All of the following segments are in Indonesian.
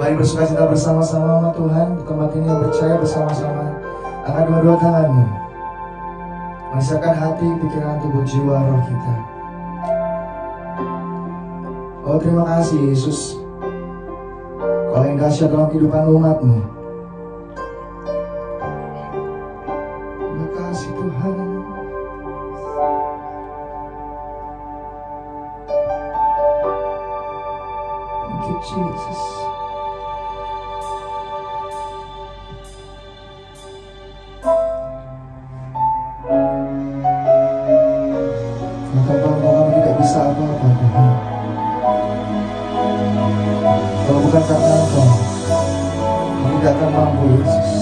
Mari bersukacita bersama-sama sama Tuhan di tempat ini, yang percaya bersama-sama. Angkat dua-dua tanganmu, merasakan hati, pikiran, tubuh, jiwa, roh kita. Oh terima kasih Yesus, Kau yang dahsyat dalam kehidupan umat-Mu. Terima kasih Tuhan. Thank you Jesus. Tanpa Engkau tidak bisa apa-apa Tuhan. Kalau bukan karena Engkau, kami tidak akan mampu Yesus.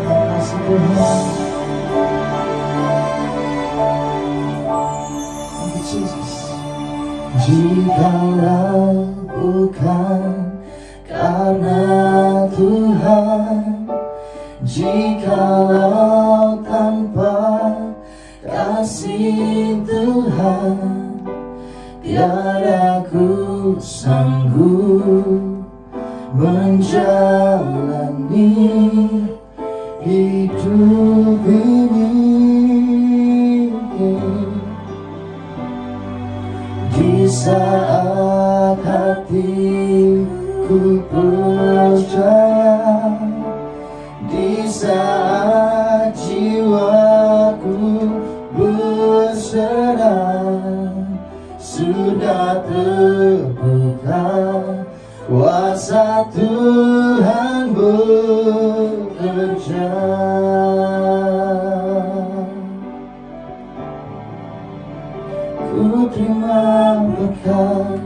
Terima kasih Tuhan. Thank you Jesus. Jikalau bukan karena Tuhan, jikalau tanpa kasih Tuhan, tiada ku sanggup menjalani hidup ini. Di saat hatiku percaya, di saat jiwaku berserah, sudah terbuka kuasa Tuhan bekerja. Ku terima berkat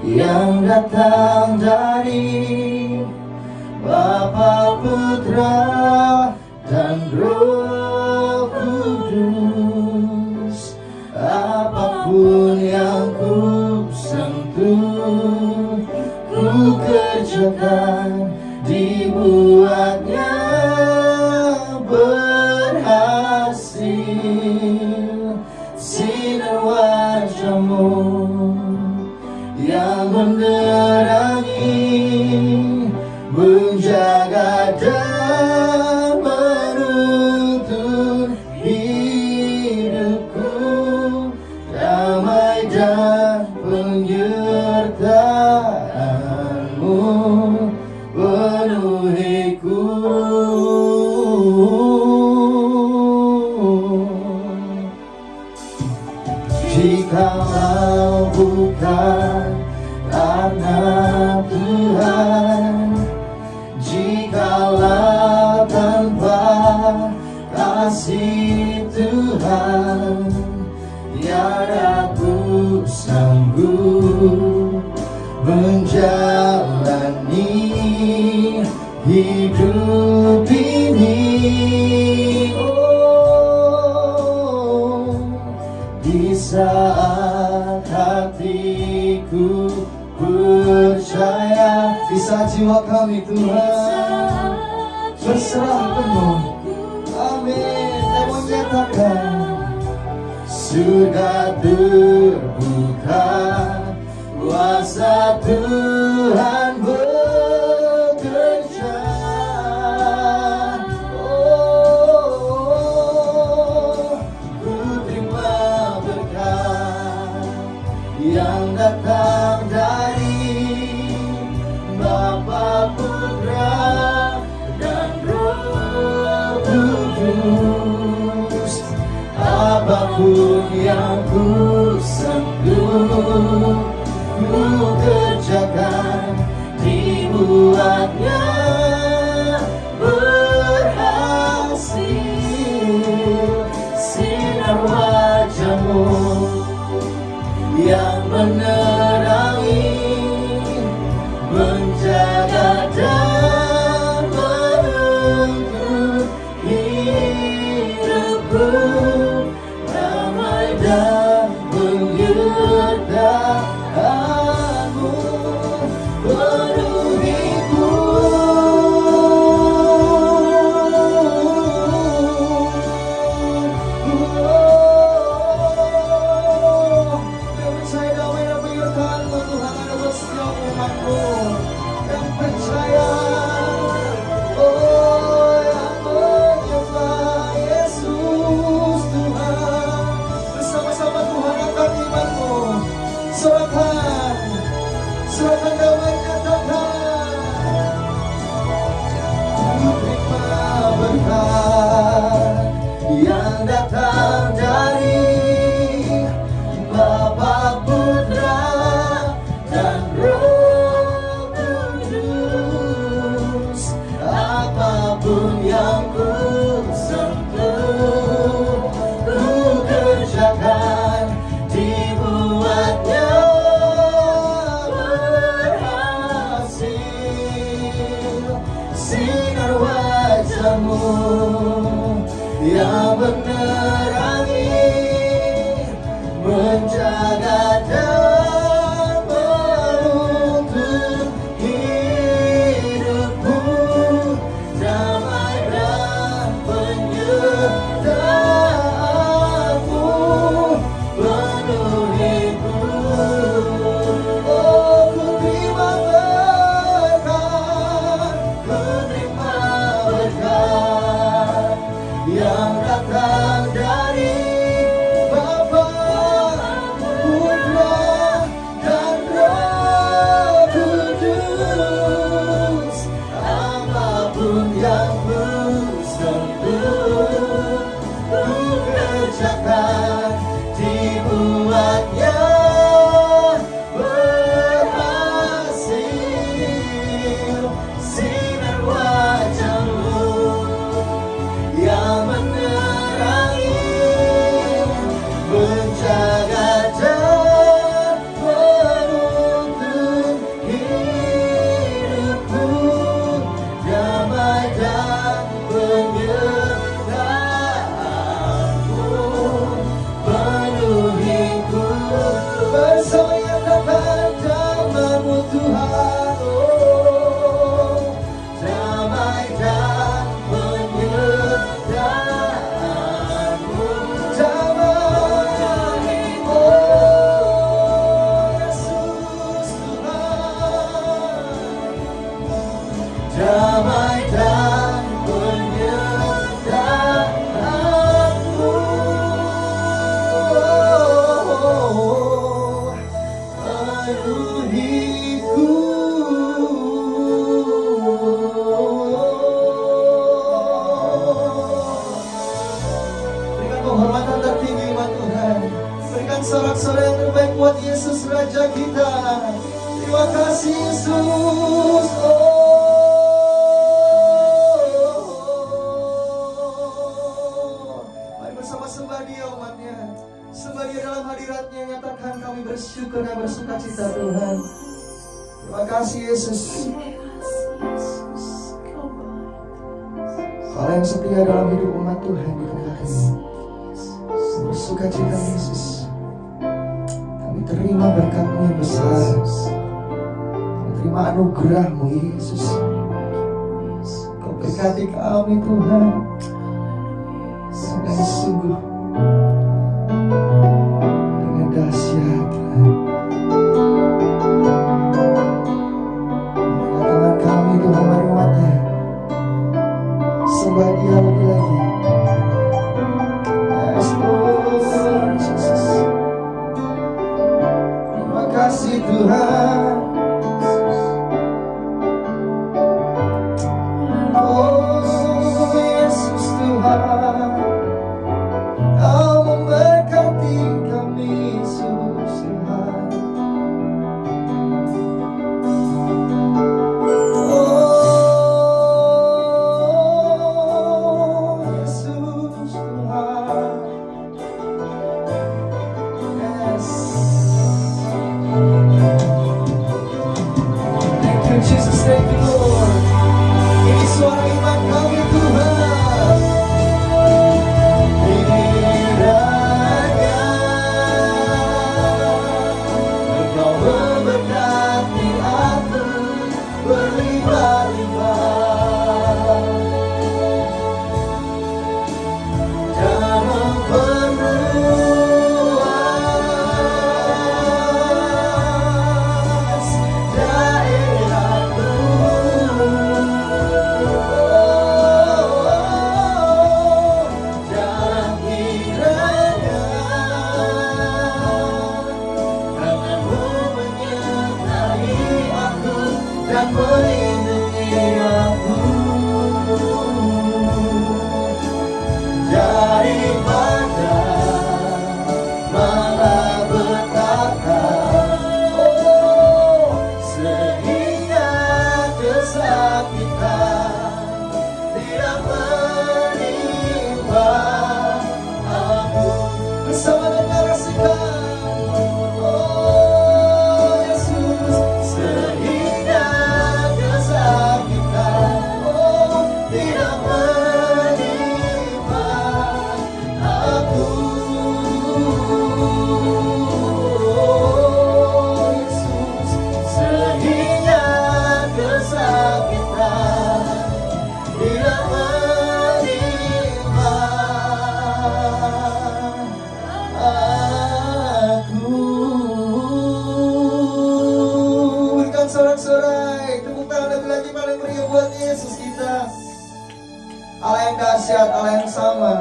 yang datang dari Bapa, Putra, dan Roh Kudus. Apapun yang ku sentuh, ku kerjakan, dibuatnya berhasil. Sinar wajah-Mu yang menerangi, menjaga dan menuntun hidupku, damai dan penyertaan-Mu penuhiku. Jikalau bukan karena Tuhan, jikalau tanpa kasih Tuhan, tiada ku sanggup menjalani hidup ini. Oh, di saat hatiku percaya, di saat jiwa kami Tuhan berserah penuh, amin, dan menyatakan sudah terbuka kuasa Tuhan bekerja. Oh, ku terima berkat yang datang dari Bapa, Putra, dan Roh Kudus. Apapun yang ku sentuh, ku kerjakan, dibuatnya berhasil. Sinar wajah-Mu yang menerangi, menjaga dan menuntun hidupku, damai dan penyertaan-Mu penuhiku. Saya damai dan penyertaan wajah-Mu yang menerangi, menjaga dan menuntun hidupku, damai dan penyertaan-Mu penuhiku. Oh, ku terima berkat, ku terima berkat yang datang dari Bapa, Putra, dan Roh Kudus. Apapun yang Ku sentuh, Ku kerjakan, dibuatnya berhasil. Sinar wajah-Mu yang menerangi, menjaga dan menuntun hidupku, damai dan penyertaan-Mu penuhiku. Bersama yang dapat namamu Tuhan, oh, damai dan penyertaan-Mu, damai, oh Yesus Tuhan, damai dan penyertaan-Mu penuhiku. Berikan penghormatan tertinggi buat Tuhan. Berikan sorak-sorai yang terbaik buat Yesus Raja kita. Terima kasih Yesus. Mari bersama sembah Dia umatnya. Sembah Dia dalam hadirat-Nya, nyatakan kami bersyukur dan bersuka cita Tuhan. Terima kasih Yesus. Kau yang setia dalam hidup umat Tuhan di tempat ini. Bersuka cita Yesus. Kami terima berkat-Mu yang besar. Kami terima anugerah-Mu Yesus. Kau berkati kami Tuhan dengan sungguh, dengan dahsyat Tuhan. Tangan kami Tuhan, mari umatnya sembah Dia lagi lagi. Yes Lord Jesus. Terima kasih Tuhan. Oh Yesus Tuhan, Allah yang dahsyat, Allah yang sama,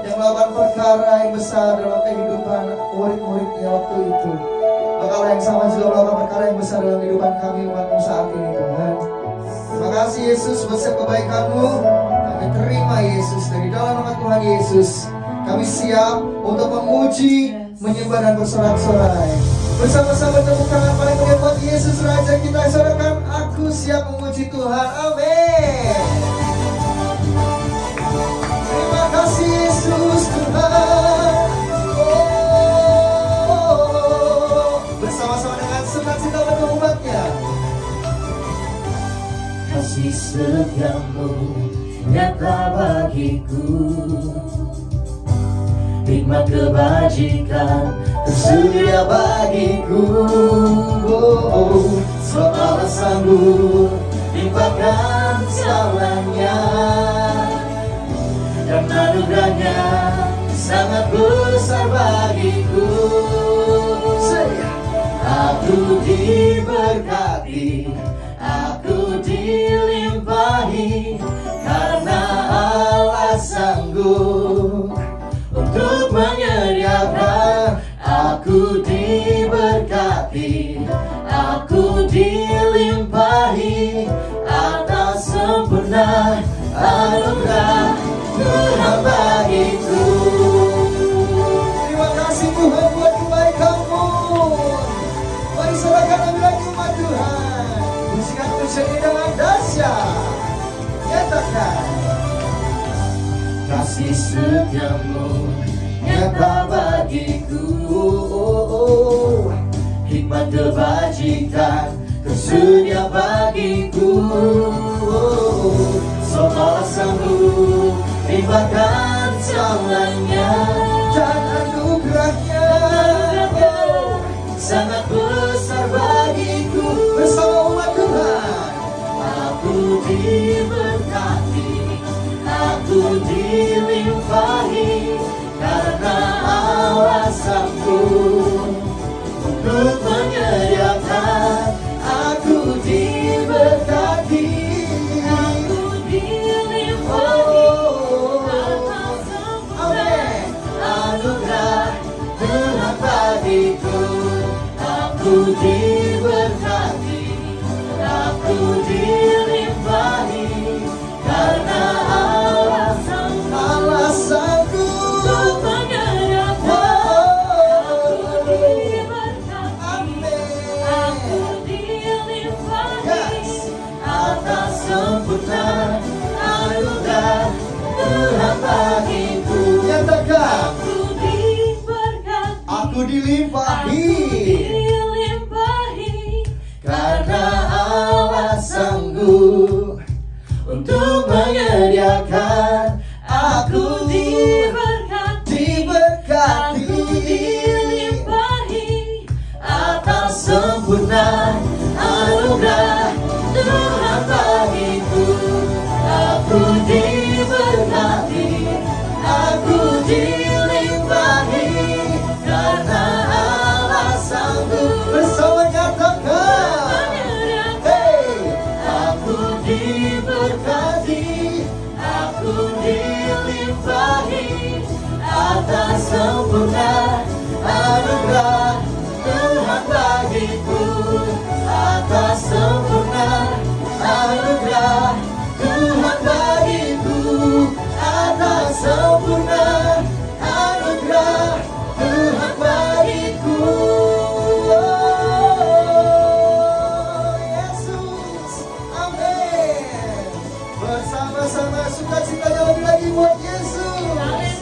yang melakukan perkara yang besar dalam kehidupan murid-muridnya waktu itu. Maka Allah yang sama juga melakukan perkara yang besar dalam kehidupan kami umatmu saat ini Tuhan. Terima kasih Yesus buat setiap kebaikan-Mu. Kami terima Yesus dari dalam nama Tuhan Yesus. Kami siap untuk memuji, menyembah dan bersorak-sorai. Bersama-sama tepuk tangan paling meriah buat Yesus Raja kita. Sorakan, aku siap memuji Tuhan. Amin. Terima kasih Yesus Tuhan. Bersama-sama dengan sukacita untuk umatnya. Kasih setiamu nyata bagiku, hikmat kebajikan tersedia bagiku. Sebab Allah sanggup limpahkan salahnya, dan anugerahnya sangat besar bagiku. Aku diberkati, aku dilimpahi, karena Allah sanggup untuk menyediakan. Aku diberkati, aku dilimpahi, atas sempurna anugerah Tuhan bagiku. Terima kasih Tuhan buat kebaikan-Mu. Mari serahkan lagi umat Tuhan. Pujikan pujian dengan dahsyat. Nyatakan Kasih setiamu nyata bagiku, hikmat kebajikan tersedia bagiku. Sebab Allah sanggup limpahkan salahnya, dan anugerahnya sangat besar bagiku. bersama umat Tuhan. Aku diberkati, aku dilimpahi, karena Allah sanggup untuk menyediakan. Aku diberkati, aku dilimpahi, atas sempurna anugerah Tuhan bagiku. Aku diberkati, aku dilimpahi, karena Allah sanggup untuk menyediakan. Aku diberkati, aku dilimpahi, atas sempurna anugerah Tuhan bagiku. Nyatakan Aku diberkati, aku dilimpahi, karena Allah sanggup untuk menyediakan. Aku diberkati, aku dilimpahi, atas sempurna anugerah Tuhan bagiku. Aku diberkati, aku dilimpahi, karena Allah sanggup bersama nyatakan. Hey, aku diberkati, aku dilimpahi, atas sempurna anugerah Tuhan bagiku. Atas sempurna anugerah Tuhan bagiku. Atas sempurna anugerah Tuhan bagiku. oh, Yesus, amin. Bersama-sama sukacitanya lebih lagi buat Yesus.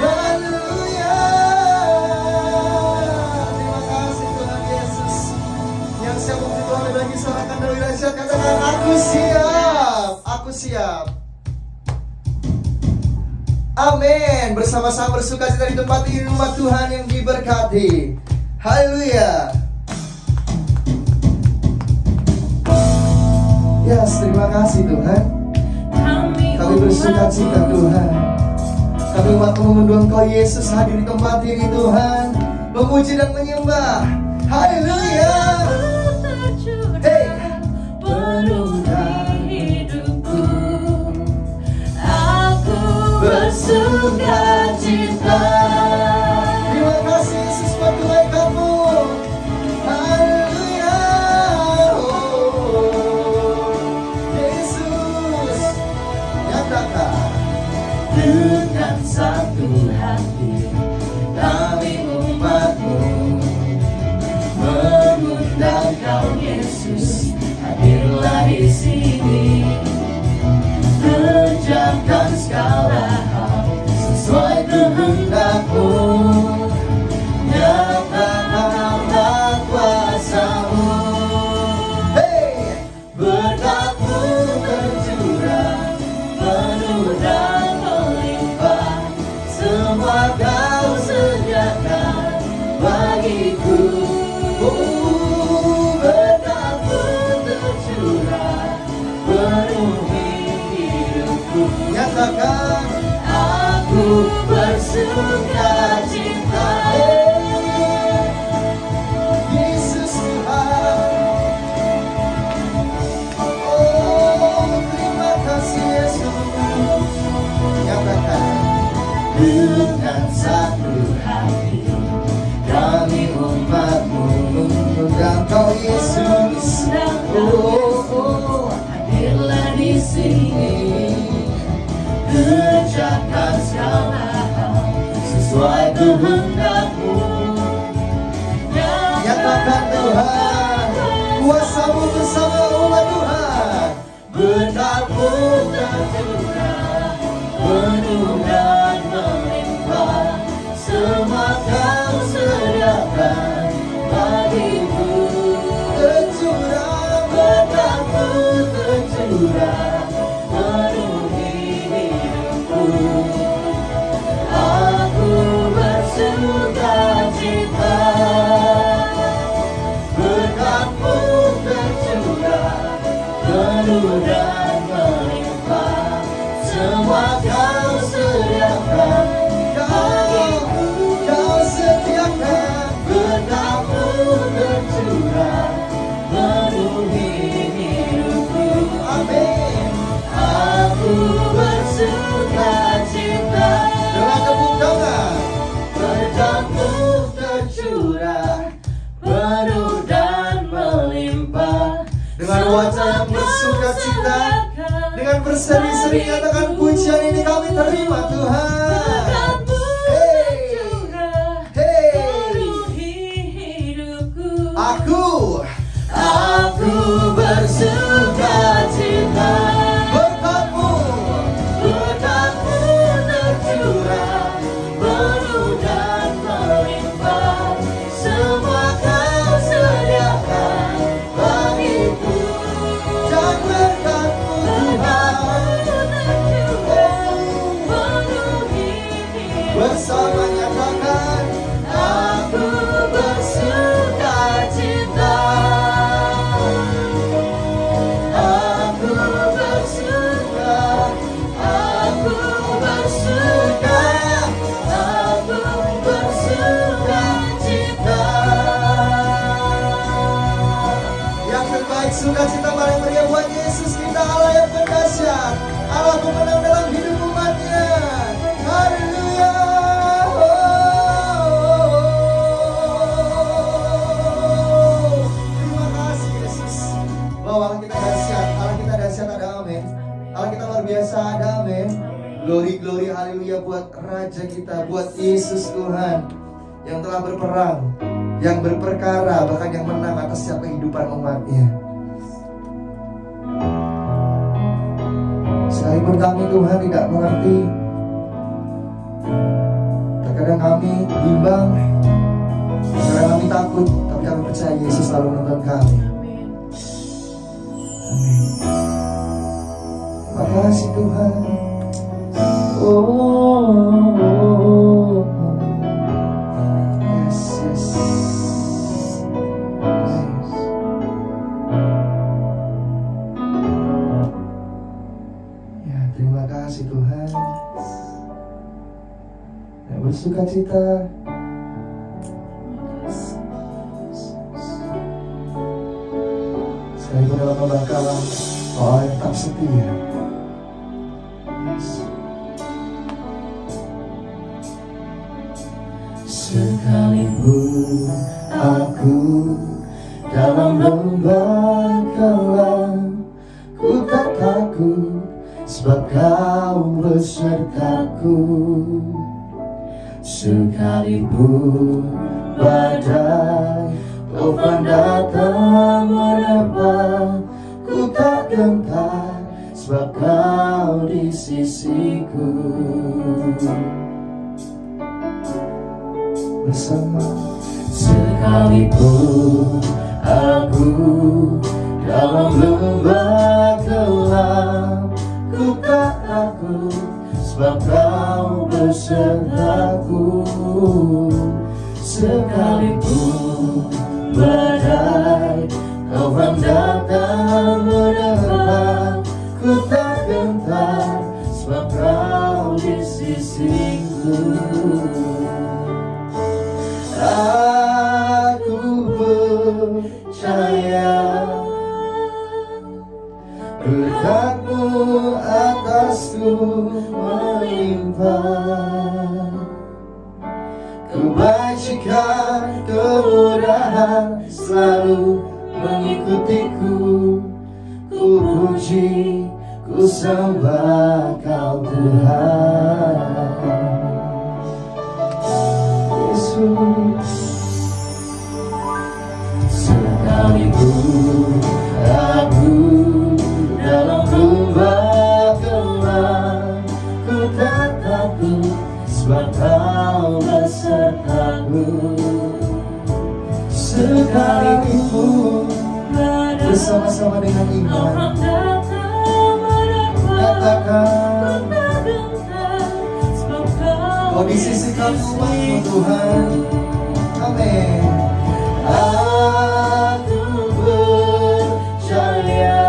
Haleluya. Terima kasih Tuhan Yesus. Yang siap untuk Tuhan lebih lagi serahkan dari raja. Katakan aku siap. Aku siap. Amin. Bersama-sama bersukacita di tempat ini umat Tuhan yang diberkati. Haleluya. Yes, terima kasih Tuhan. Kami bersukacita Tuhan. Kami umat-Mu mengundang Engkau Yesus hadir di tempat ini Tuhan, memuji dan menyembah. Haleluya. Hey. Penuhi hidupku, bersuka cita. Terima kasih Yesus buat kebaikan-Mu. Haleluya. Oh, Yesus, nyatakan Dengan satu hati kami umat-Mu mengundang Kau Yesus, hadirlah di sini. Kerjakan segala hal sesuai kehendak-Mu. Nyatakanlah kuasa-Mu. hey, Berkat-Mu tercurah penuh dan melimpah. Semua Kau sediakan bagiku. Berkat-Mu tercurah penuhi hidupku. nyatakan Aku bersuka cita. Yesus Tuhan. Oh, terima kasih Yesus. Nyatakan Dengan satu hati kami umat-Mu mengundang Kau Yesus. Oh, hadirlah di sini. Kerjakan segala hal sesuai kehendak-Mu. nyatakan Tuhan, kuasa-Mu bersama umat Tuhan. Berkat-Mu tercurah penuh dan melimpah. Semua Kau sediakan bagiku. Tercurah Berkat-Mu tercurah penuhi hidupku. Aku bersuka cita. Berkat-Mu tercurah penuh dan melimpah. Semua Kau sediakan bagiku. Kau sediakan. Berkat-Mu tercurah penuhi hidupku. Amin. Aku bersuka cita. Dengan tepuk tangan. Berkat-Mu tercurah penuh dan melimpah. Dengan wajah yang bersuka cita, dengan berseri-seri nyatakan pujian ini kami terima Tuhan. Berkat-Mu tercurah penuhi hidupku. Aku bersuka cita. berkat-Mu. Berkat-Mu tercurah penuh dan melimpah. Semua Kau sediakan bagiku. Dan berkat-Mu Tuhan. Berkat-Mu tercurah penuhi hidupku. Bersama nyatakan Aku bersuka cita. Aku bersuka, aku bersuka, aku bersuka cita. yang terbaik sukacita paling meriah buat Yesus kita, Allah yang berdahsyat, Allah pemenang dalam hidup umatnya. Haleluya. Terima kasih Yesus. Bahwa Allah kita dahsyat, Allah kita dahsyat, ada amin. Allah kita luar biasa, ada amin. Glory, glory, haleluya buat Raja kita, buat Yesus Tuhan yang telah berperang, yang berperkara, bahkan yang menang atas setiap kehidupan umatnya. Sekalipun kami Tuhan tidak mengerti, terkadang kami bimbang, terkadang kami takut, tapi kami percaya Yesus selalu menuntun kami. Amin. Terima kasih Tuhan. Oh, yes, yes. Ya, terima kasih Tuhan. Dan bersuka cita. Sekalipun dalam pembangkalan, Allah yang tak setia. Yes. aku dalam lembah gelap. Ku tak takut sebab kau besertaku. Sekalipun badai topan datang menerpa, ku tak gentar sebab kau di sisiku. Bersama. Sekalipun aku dalam lembah gelap, ku tak takut sebab kau besertaku. Sekalipun badai topan datang menerpa, ku tak gentar sebab kau di sisiku. Aku percaya berkat-Mu atasku melimpah, kebajikan kemurahan selalu mengikutiku. Ku puji, ku sembah Kau Tuhan Yesus. Sekalipun aku dalam lembah gelap, ku tak takut sebab Kau besertaku. Sekalipun bersama-sama dengan iman, katakan kau di sisi kami Tuhan. Amin. Aku percaya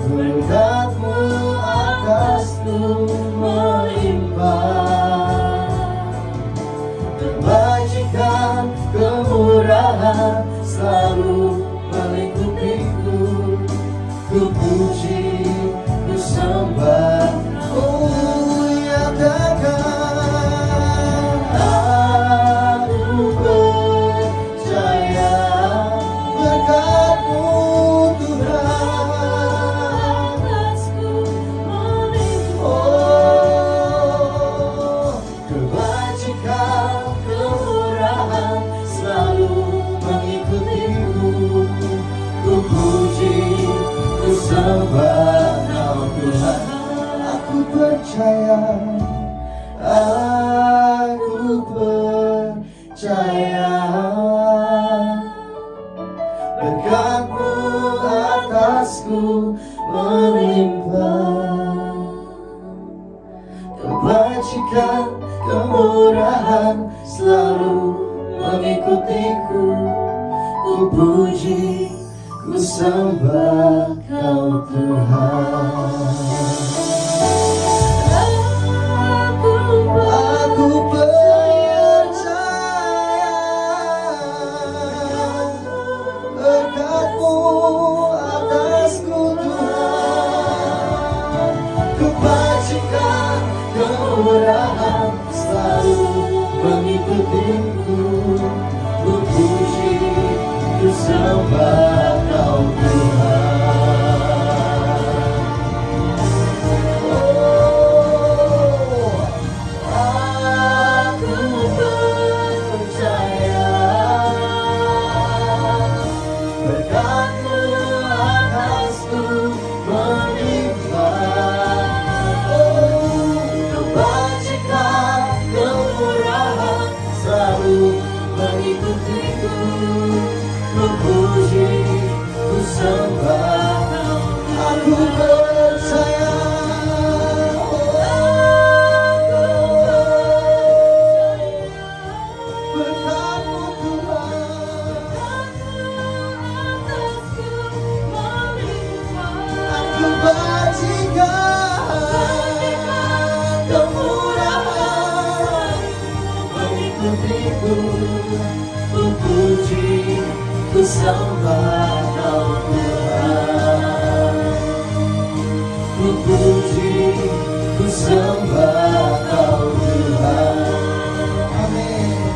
berkat-Mu atasku melimpah, kebajikan kemurahan selalu mengikutiku. Ku puji, ku sembah, ku nyatakan aku percaya berkat-Mu Tuhan. Oh, kebajikan kemurahan selalu mengikutiku. Ku puji, ku sembah Kau Tuhan. Aku percaya, aku percaya berkat-Mu atasku melimpah, kebajikan kemurahan selalu mengikutiku. Ku puji, ku sembah Kau Tuhan. Aku percaya berkat-Mu atasku Tuhan, kebajikan kemurahan selalu mengikutiku. Ku puji, ku sembah Kau Tuhan. Oh, aku percaya berkat-Mu atasku melimpah, oh, kebajikan kemurahan selalu mengikutiku. Ku puji, ku sembah, aku percaya. Berkat-Mu Tuhan, aku bajikan kemurahan mengikutiku. Ku puji, ku sembah Kau Tuhan. Ku puji, ku sembah Kau Tuhan. Amin.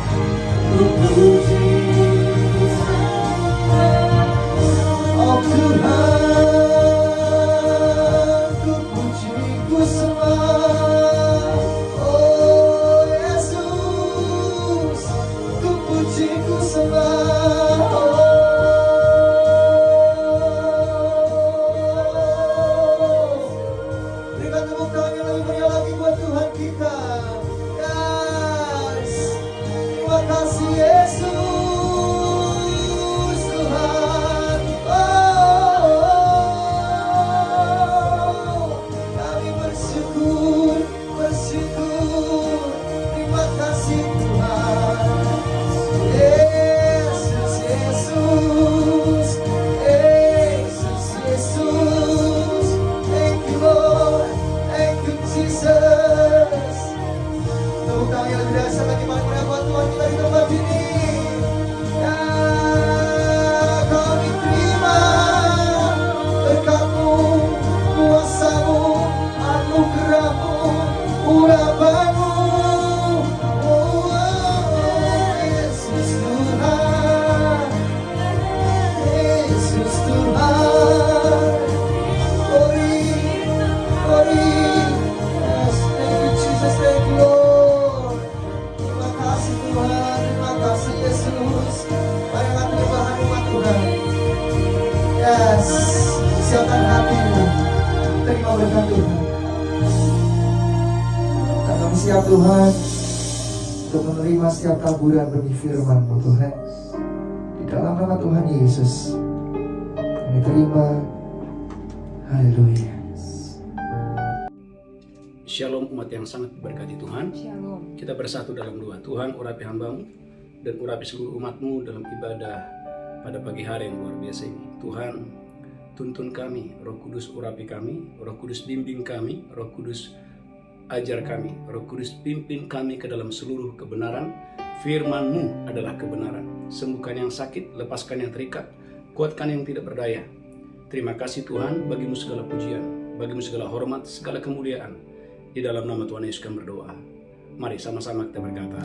siap Tuhan untuk menerima setiap taburan benih firman-Mu Tuhan. Di dalam nama Tuhan Yesus kami terima. Haleluya. Shalom umat yang sangat diberkati Tuhan. Shalom. Kita bersatu dalam doa. Tuhan, urapi hamba-Mu dan urapi seluruh umat-Mu dalam ibadah pada pagi hari yang luar biasa ini. Tuhan, tuntun kami, Roh Kudus urapi kami, Roh Kudus bimbing kami, Roh Kudus ajar kami, Roh Kudus pimpin kami ke dalam seluruh kebenaran. Firman-Mu adalah kebenaran. Sembuhkan yang sakit, lepaskan yang terikat, kuatkan yang tidak berdaya. Terima kasih Tuhan, bagimu segala pujian, bagimu segala hormat, segala kemuliaan. Di dalam nama Tuhan Yesus kami berdoa. Mari sama-sama kita berkata,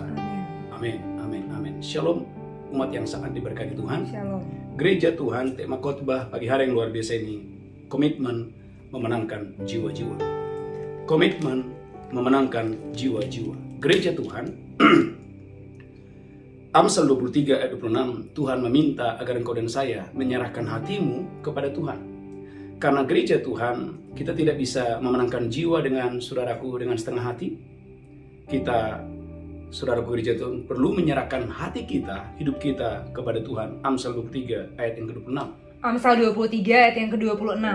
amin, amin, amin. Shalom umat yang sangat diberkati Tuhan. Shalom. Gereja Tuhan, tema khotbah pagi hari yang luar biasa ini, komitmen memenangkan jiwa-jiwa. Komitmen memenangkan jiwa-jiwa. Gereja Tuhan, Amsal 23 ayat 26, Tuhan meminta agar engkau dan saya menyerahkan hatimu kepada Tuhan. Karena gereja Tuhan, kita tidak bisa memenangkan jiwa dengan saudaraku dengan setengah hati. Kita, saudaraku gereja Tuhan, perlu menyerahkan hati kita, hidup kita kepada Tuhan. Amsal 23 ayat yang ke-26. Amsal 23 ayat yang ke-26.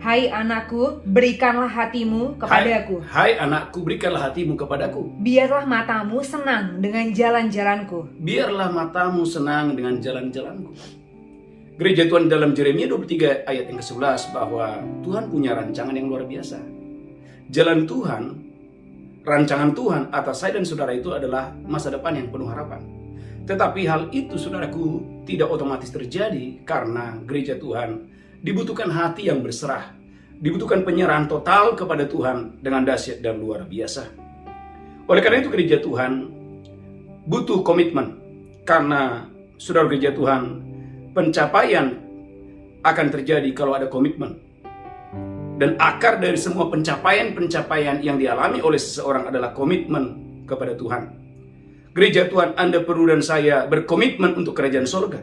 Hai anakku, berikanlah hatimu kepadaku. Hai anakku, berikanlah hatimu kepadaku. Biarlah matamu senang dengan jalan-jalanku. Biarlah matamu senang dengan jalan-jalanku. Gereja Tuhan dalam Yeremia 23 ayat yang ke-11 bahwa Tuhan punya rancangan yang luar biasa. Jalan Tuhan, rancangan Tuhan atas saya dan saudara itu adalah masa depan yang penuh harapan. Tetapi hal itu saudaraku tidak otomatis terjadi karena gereja Tuhan dibutuhkan hati yang berserah. Dibutuhkan penyerahan total kepada Tuhan dengan dahsyat dan luar biasa. Oleh karena itu gereja Tuhan butuh komitmen. Karena saudara gereja Tuhan, pencapaian akan terjadi kalau ada komitmen. Dan akar dari semua pencapaian-pencapaian yang dialami oleh seseorang adalah komitmen kepada Tuhan. Gereja Tuhan, Anda perlu dan saya berkomitmen untuk kerajaan sorga.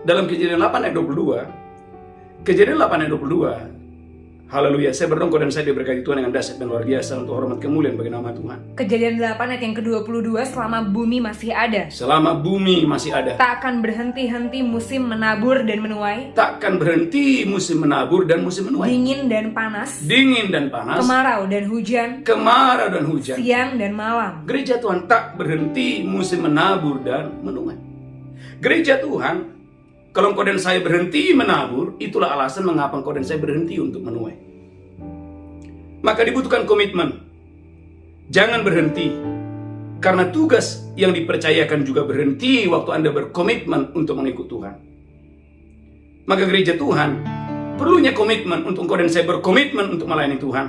Dalam Kejadian 8 ayat 22, Kejadian 8 ayat 22, haleluya, saya berdoa dan saya diberkati Tuhan dengan dahsyat dan luar biasa untuk hormat kemuliaan bagi nama Tuhan. Kejadian 8 ayat yang ke-22, selama bumi masih ada. Selama bumi masih ada. Tak akan berhenti-henti musim menabur dan menuai. Takkan berhenti musim menabur dan musim menuai. Dingin dan panas. Dingin dan panas. Kemarau dan hujan. Kemarau dan hujan. Siang dan malam. Gereja Tuhan tak berhenti musim menabur dan menuai. Gereja Tuhan, kalau engkau dan saya berhenti menabur, itulah alasan mengapa engkau dan saya berhenti untuk menuai. Maka dibutuhkan komitmen. Jangan berhenti. Karena tugas yang dipercayakan juga berhenti waktu Anda berkomitmen untuk mengikut Tuhan. Maka gereja Tuhan perlunya komitmen untuk engkau dan saya berkomitmen untuk melayani Tuhan.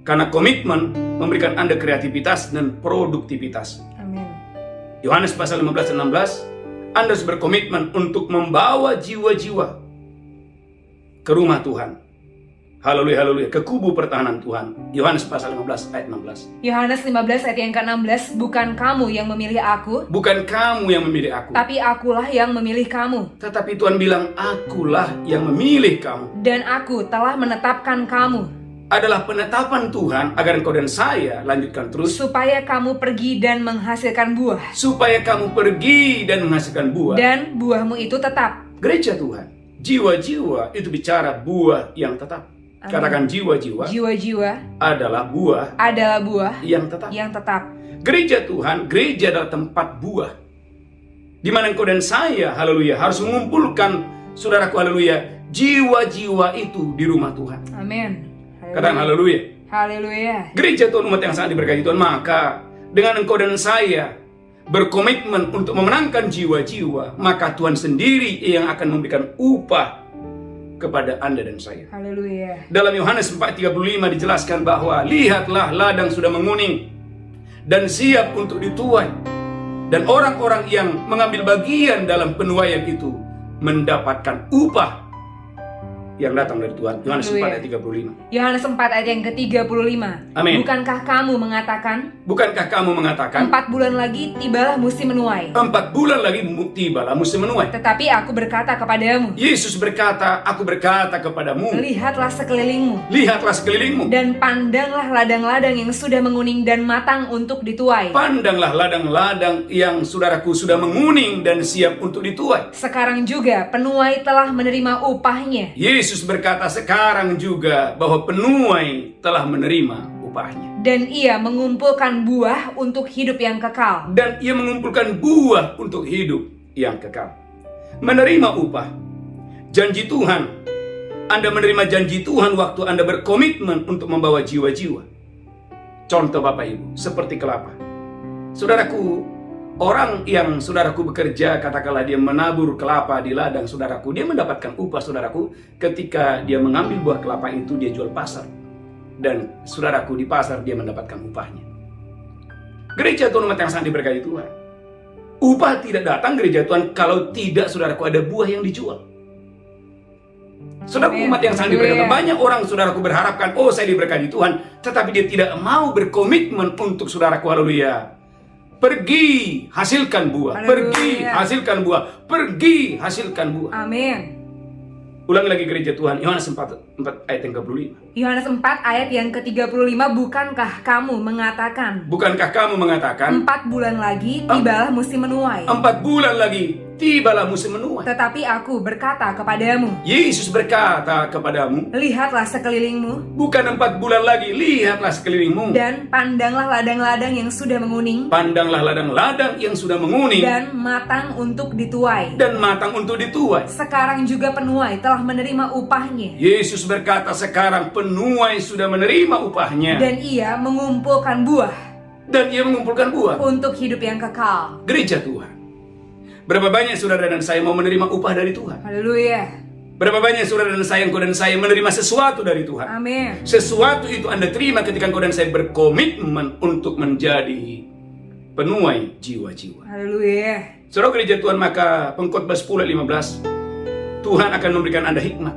Karena komitmen memberikan Anda kreativitas dan produktivitas. Amin. Yohanes pasal 15 dan 16, Anda harus berkomitmen untuk membawa jiwa-jiwa ke rumah Tuhan. Haleluya, haleluya, ke kubu pertahanan Tuhan. Yohanes pasal 15 ayat 16. Yohanes 15 ayat yang ke-16, bukan kamu yang memilih aku, Bukan kamu yang memilih aku, tapi akulah yang memilih kamu. tetapi Tuhan bilang, akulah yang memilih kamu. Dan aku telah menetapkan kamu, Adalah penetapan Tuhan agar engkau dan saya lanjutkan terus. supaya kamu pergi dan menghasilkan buah. Supaya kamu pergi dan menghasilkan buah. Dan buahmu itu tetap. Gereja Tuhan, jiwa-jiwa itu bicara buah yang tetap. Amin. Katakan jiwa-jiwa Jiwa-jiwa adalah buah adalah buah yang tetap. yang tetap. Gereja Tuhan, gereja adalah tempat buah. Di mana engkau dan saya, haleluya, harus mengumpulkan, saudaraku, haleluya, jiwa-jiwa itu di rumah Tuhan. Amin. Katakan haleluya. Haleluya. Gereja Tuhan, umat yang sangat diberkati Tuhan, maka dengan engkau dan saya berkomitmen untuk memenangkan jiwa-jiwa, maka Tuhan sendiri yang akan memberikan upah kepada Anda dan saya. Haleluya. Dalam Yohanes 4:35 dijelaskan bahwa lihatlah ladang sudah menguning dan siap untuk dituai, dan orang-orang yang mengambil bagian dalam penuaian itu mendapatkan upah yang datang dari Tuhan. Yohanes 4 ayat 35. Yohanes 4 ayat yang ke-35. Amin. Bukankah kamu mengatakan, 4 bulan lagi tibalah musim menuai. 4 bulan lagi tibalah musim menuai. Tetapi aku berkata kepadamu, Yesus berkata, aku berkata kepadamu, lihatlah sekelilingmu, lihatlah sekelilingmu. dan pandanglah ladang-ladang yang sudah menguning dan matang untuk dituai. Pandanglah ladang-ladang yang saudaraku sudah menguning dan siap untuk dituai. Sekarang juga penuai telah menerima upahnya. Yesus berkata sekarang juga bahwa penuai telah menerima upahnya. Dan ia mengumpulkan buah untuk hidup yang kekal. Dan ia mengumpulkan buah untuk hidup yang kekal. Menerima upah. Janji Tuhan. Anda menerima janji Tuhan waktu Anda berkomitmen untuk membawa jiwa-jiwa. Contoh Bapak Ibu, seperti kelapa. Saudaraku, orang yang saudaraku bekerja, katakanlah dia menabur kelapa di ladang saudaraku, dia mendapatkan upah saudaraku ketika dia mengambil buah kelapa itu dia jual pasar. Dan saudaraku di pasar dia mendapatkan upahnya. Gereja Tuhan umat yang sangat diberkati Tuhan. Upah tidak datang gereja Tuhan kalau tidak saudaraku ada buah yang dijual. Saudaraku umat yang sangat diberkati, banyak orang saudaraku berharapkan, oh saya diberkati Tuhan, tetapi dia tidak mau berkomitmen untuk saudaraku, haleluya. Pergi hasilkan buah, Haleluya. pergi hasilkan buah, pergi hasilkan buah. Amin. Ulangi lagi gereja Tuhan, Yohanes 4 ayat yang ke-35. Yohanes 4 ayat yang ke-35, bukankah kamu mengatakan, 4 bulan lagi tibalah musim menuai. 4 bulan lagi tibalah musim menuai. Tetapi aku berkata kepadamu, Yesus berkata kepadamu, lihatlah sekelilingmu, bukan 4 bulan lagi, lihatlah sekelilingmu. dan pandanglah ladang-ladang yang sudah menguning, Pandanglah ladang-ladang yang sudah menguning dan matang untuk dituai. dan matang untuk dituai. Sekarang juga penuai telah menerima upahnya. Yesus berkata sekarang penuai sudah menerima upahnya. Dan ia mengumpulkan buah Dan ia mengumpulkan buah. untuk hidup yang kekal. Gereja Tuhan, berapa banyak saudara dan saya mau menerima upah dari Tuhan? Haleluya. Berapa banyak saudara dan saya, engkau dan saya menerima sesuatu dari Tuhan? Amin. Sesuatu itu Anda terima ketika engkau dan saya berkomitmen untuk menjadi penuai jiwa-jiwa. Haleluya. Saudara gereja Tuhan, maka Pengkhotbah 10 ayat 15, Tuhan akan memberikan Anda hikmat.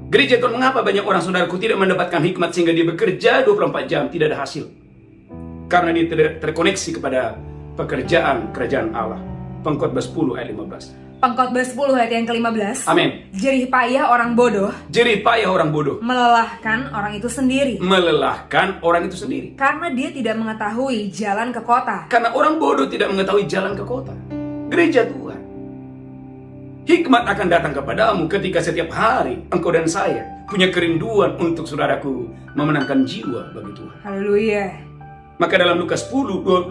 Gereja Tuhan, mengapa banyak orang saudaraku tidak mendapatkan hikmat sehingga dia bekerja 24 jam tidak ada hasil? Karena dia tidak terkoneksi kepada pekerjaan kerajaan Allah. Pengkhotbah 10 ayat 15. Pengkhotbah 10 ayat yang ke-15. Amin. Jerih payah orang bodoh Jerih payah orang bodoh melelahkan orang itu sendiri, melelahkan orang itu sendiri. karena dia tidak mengetahui jalan ke kota. Karena orang bodoh tidak mengetahui jalan ke kota. Gereja Tuhan, hikmat akan datang kepadamu ketika setiap hari engkau dan saya punya kerinduan untuk saudaraku memenangkan jiwa bagi Tuhan. Haleluya. Maka dalam Lukas 21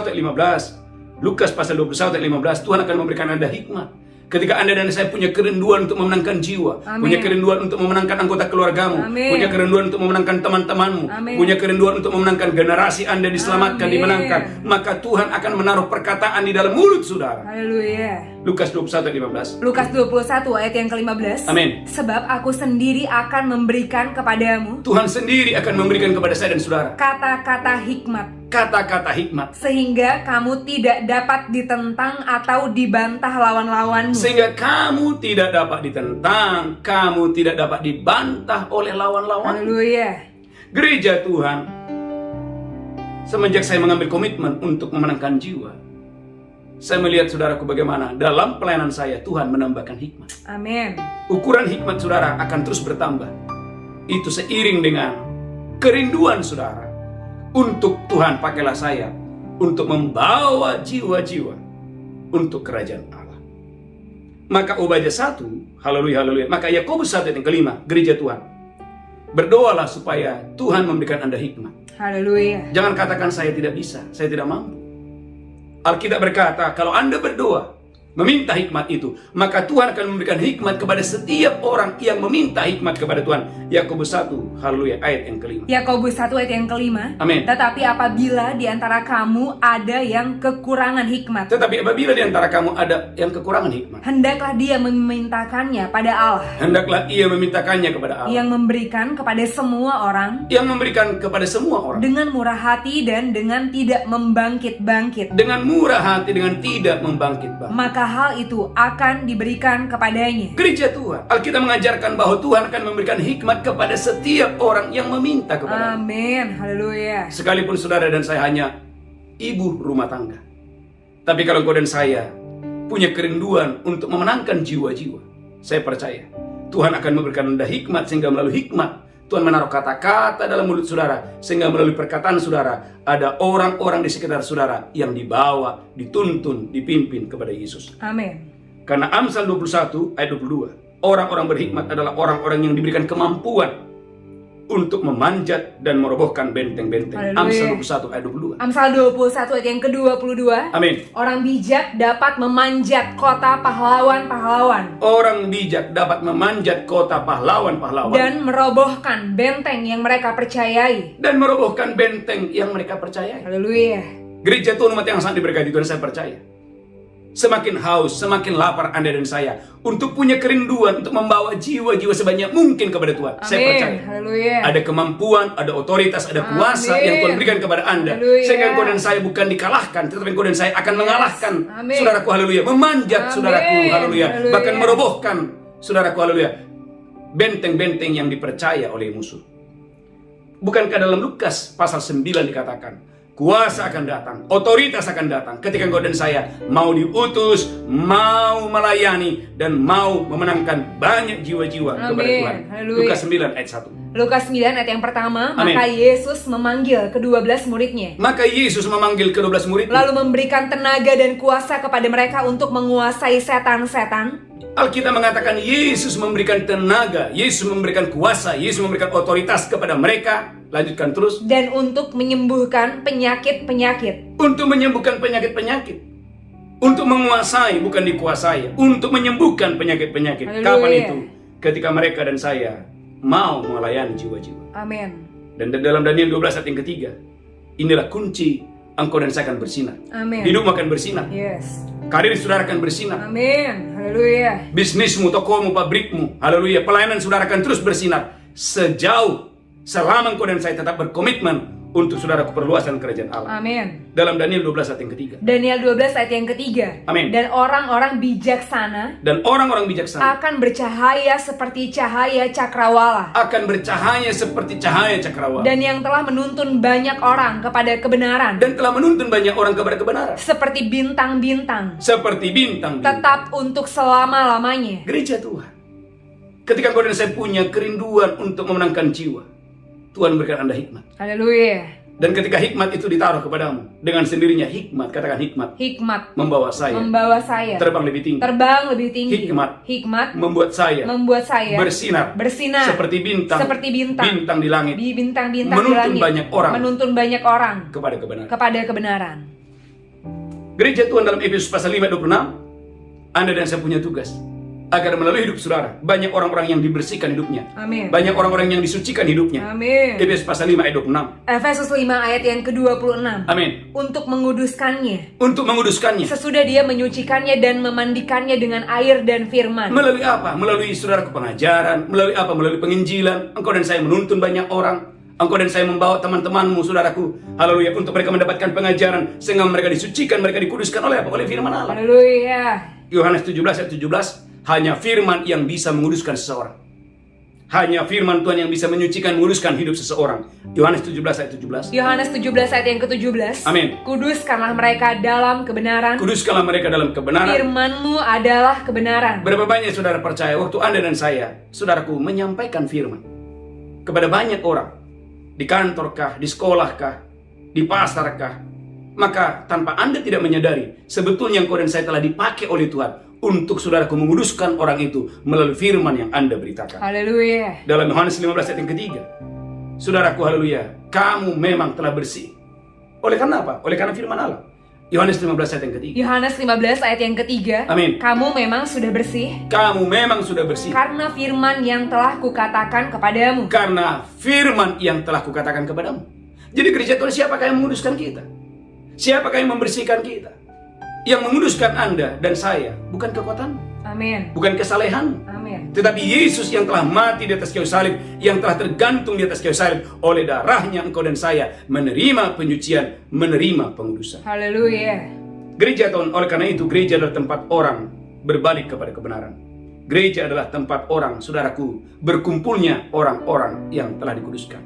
ayat 15, Lukas pasal 21 ayat 15, Tuhan akan memberikan Anda hikmat. Ketika Anda dan saya punya kerinduan untuk memenangkan jiwa, Amin. punya kerinduan untuk memenangkan anggota keluargamu, Amin. punya kerinduan untuk memenangkan teman-temanmu, Amin. punya kerinduan untuk memenangkan generasi Anda diselamatkan, Amin. dimenangkan, maka Tuhan akan menaruh perkataan di dalam mulut saudara. Haleluya. Lukas 21 ayat 15. Lukas 21 ayat yang ke-15. Amin. Sebab aku sendiri akan memberikan kepadamu Tuhan sendiri akan memberikan kepada saya dan saudara kata-kata hikmat, kata-kata hikmat, sehingga kamu tidak dapat ditentang atau dibantah lawan-lawanmu. sehingga kamu tidak dapat ditentang, kamu tidak dapat dibantah oleh lawan-lawan. Haleluya. Gereja Tuhan, semenjak saya mengambil komitmen untuk memenangkan jiwa, saya melihat saudaraku bagaimana dalam pelayanan saya Tuhan menambahkan hikmat. Amin. Ukuran hikmat saudara akan terus bertambah. Itu seiring dengan kerinduan saudara untuk Tuhan pakailah saya untuk membawa jiwa-jiwa untuk kerajaan Allah. Maka Obadya 1, haleluya, haleluya. Maka Yakobus 1 ayat yang kelima, gereja Tuhan, berdoalah supaya Tuhan memberikan Anda hikmat. Haleluya. Jangan katakan saya tidak bisa, saya tidak mampu. Alkitab berkata, kalau Anda berdoa, meminta hikmat itu, maka Tuhan akan memberikan hikmat kepada setiap orang yang meminta hikmat kepada Tuhan. Yakobus 1, haleluya, ayat yang kelima. Yakobus 1 ayat yang kelima. Amin. Tetapi apabila di antara kamu ada yang kekurangan hikmat, Tetapi apabila di antara kamu ada yang kekurangan hikmat, hendaklah dia memintakannya pada Allah, hendaklah ia memintakannya kepada Allah, yang memberikan kepada semua orang yang memberikan kepada semua orang dengan murah hati dan dengan tidak membangkit-bangkit. dengan murah hati, dengan tidak membangkit-bangkit. Maka hal itu akan diberikan kepadanya. Gereja Tuhan, Alkitab mengajarkan bahwa Tuhan akan memberikan hikmat kepada setiap orang yang meminta kepada. Amin. Haleluya. Sekalipun saudara dan saya hanya ibu rumah tangga, tapi kalau engkau dan saya punya kerinduan untuk memenangkan jiwa-jiwa, saya percaya Tuhan akan memberikan Anda hikmat, sehingga melalui hikmat Tuhan menaruh kata-kata dalam mulut saudara, sehingga melalui perkataan saudara ada orang-orang di sekitar saudara yang dibawa, dituntun, dipimpin kepada Yesus. Amin. Karena Amsal 21 ayat 22, orang-orang berhikmat adalah orang-orang yang diberikan kemampuan untuk memanjat dan merobohkan benteng-benteng. Haleluya. Amsal 21 ayat 22. Amsal 21 ayat yang ke-22. Amin. Orang bijak dapat memanjat kota pahlawan-pahlawan Orang bijak dapat memanjat kota pahlawan-pahlawan dan merobohkan benteng yang mereka percayai. dan merobohkan benteng yang mereka percayai. Haleluya. Gereja Tuhan, umat yang sangat diberkati Tuhan, saya percaya semakin haus, semakin lapar Anda dan saya untuk punya kerinduan untuk membawa jiwa-jiwa sebanyak mungkin kepada Tuhan. Saya percaya Amin. Haleluya. ada kemampuan, ada otoritas, ada kuasa Amin. yang Tuhan berikan kepada Anda. Haleluya. Sehingga engkau dan saya bukan dikalahkan, tetapi engkau dan saya akan mengalahkan. Amin. Saudaraku, haleluya. Memanjat, Amin. saudaraku, haleluya. Haleluya. Bahkan merobohkan, saudaraku, haleluya, benteng-benteng yang dipercaya oleh musuh. Bukankah dalam Lukas pasal 9 dikatakan, kuasa akan datang, otoritas akan datang ketika engkau dan saya mau diutus, mau melayani, dan mau memenangkan banyak jiwa-jiwa Amin. kepada Tuhan. Haleluya. Lukas 9 ayat 1. Lukas 9 ayat yang pertama. Amin. Maka Yesus memanggil ke-12 muridnya, Maka Yesus memanggil ke-12 murid. lalu memberikan tenaga dan kuasa kepada mereka untuk menguasai setan-setan. Alkitab mengatakan Yesus memberikan tenaga, Yesus memberikan kuasa, Yesus memberikan otoritas kepada mereka. Lanjutkan terus. Dan untuk menyembuhkan penyakit-penyakit. Untuk menyembuhkan penyakit-penyakit. Untuk menguasai, bukan dikuasai. Untuk menyembuhkan penyakit-penyakit. Haleluya. Kapan itu? Ketika mereka dan saya mau melayani jiwa-jiwa. Amin. Dan dalam Daniel 12 ayat yang ketiga, inilah kunci, engkau dan saya akan bersinar. Amin. Hidup akan bersinar. Yes. Karir saudara akan bersinar. Amin. Haleluya. Bisnismu, tokomu, pabrikmu, haleluya, pelayanan saudara akan terus bersinar selama engkau dan saya tetap berkomitmen untuk saudara keperluasan kerajaan Allah. Amin. Dalam Daniel 12 ayat yang ketiga. Daniel 12 ayat yang ketiga. Amin. Dan orang-orang bijaksana Dan orang-orang bijaksana akan bercahaya seperti cahaya cakrawala, akan bercahaya seperti cahaya cakrawala, dan yang telah menuntun banyak orang kepada kebenaran, dan telah menuntun banyak orang kepada kebenaran, seperti bintang-bintang, seperti bintang. tetap untuk selama-lamanya. Gereja Tuhan, ketika engkau dan saya punya kerinduan untuk memenangkan jiwa, Tuhan berikan Anda hikmat. Haleluya. Dan ketika hikmat itu ditaruh kepadamu, dengan sendirinya hikmat, katakan hikmat, Hikmat membawa saya membawa saya terbang lebih tinggi. terbang lebih tinggi. Hikmat Membuat saya bersinar seperti bintang di langit, di bintang-bintang menuntun di langit, banyak orang menuntun banyak orang kepada kebenaran. kepada kebenaran. Gereja Tuhan, dalam Efesus pasal 5 ayat 26, Anda dan saya punya tugas agar melalui hidup saudara banyak orang-orang yang dibersihkan hidupnya. Amin. Banyak orang-orang yang disucikan hidupnya. Amin. Efesus pasal 5 ayat 26. Efesus 5 ayat yang ke-26. Amin. Untuk menguduskannya, Untuk menguduskannya. sesudah dia menyucikannya dan memandikannya dengan air dan firman. Melalui apa? Melalui saudara pengajaran. Melalui apa? Melalui penginjilan. Engkau dan saya menuntun banyak orang. Engkau dan saya membawa teman-temanmu, saudaraku, haleluya, untuk mereka mendapatkan pengajaran, sehingga mereka disucikan, mereka dikuduskan oleh apa? Oleh firman Allah. Haleluya. Yohanes 17 ayat 17, hanya firman yang bisa menguduskan seseorang. Hanya firman Tuhan yang bisa menyucikan, menguduskan hidup seseorang. Yohanes 17 ayat 17. Yohanes 17 ayat yang ke-17. Amin. Kuduskanlah mereka dalam kebenaran. Kuduskanlah mereka dalam kebenaran. Firman-Mu adalah kebenaran. Berapa banyak saudara percaya waktu Anda dan saya, saudaraku, menyampaikan firman kepada banyak orang, di kantorkah, di sekolahkah, di pasarkah, maka tanpa Anda tidak menyadari, sebetulnya engkau dan saya telah dipakai oleh Tuhan untuk saudaraku menguduskan orang itu melalui firman yang Anda beritakan. Haleluya. Dalam Yohanes 15 ayat yang ketiga, saudaraku, haleluya, kamu memang telah bersih. Oleh karena apa? Oleh karena firman Allah. Yohanes 15 ayat yang ketiga. Yohanes 15 ayat yang ketiga. Amin. Kamu memang sudah bersih. Kamu memang sudah bersih. Karena firman yang telah kukatakan kepadamu. Karena firman yang telah kukatakan kepadamu. Jadi gereja Tuhan, siapakah yang menguduskan kita? Siapakah yang membersihkan kita? Yang menguduskan Anda dan saya bukan kekuatan, Amin. bukan kesalehan, Amin. tetapi Yesus yang telah mati di atas kayu salib, yang telah tergantung di atas kayu salib. Oleh darahnya engkau dan saya menerima penyucian, menerima pengudusan. Haleluya. Gereja Tuhan, oleh karena itu gereja adalah tempat orang berbalik kepada kebenaran. Gereja adalah tempat orang, saudaraku, berkumpulnya orang-orang yang telah dikuduskan.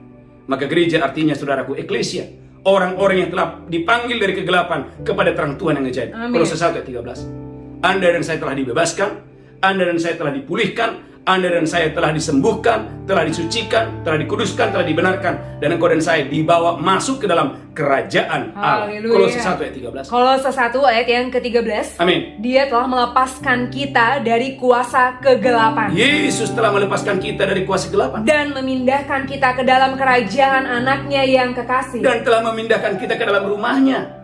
Maka gereja artinya, saudaraku, eklesia, orang-orang yang telah dipanggil dari kegelapan kepada terang Tuhan yang ajaib. Kolose 1 ayat 13. Anda dan saya telah dibebaskan, Anda dan saya telah dipulihkan, Anda dan saya telah disembuhkan, telah disucikan, telah dikuduskan, telah dibenarkan, dan engkau dan saya dibawa masuk ke dalam kerajaan Allah. Kolose 1 ayat 13. Kolose 1 ayat yang ke-13. Amin. Dia telah melepaskan kita dari kuasa kegelapan. Yesus telah melepaskan kita dari kuasa kegelapan Dan memindahkan kita ke dalam kerajaan anaknya yang kekasih. dan telah memindahkan kita ke dalam rumahnya.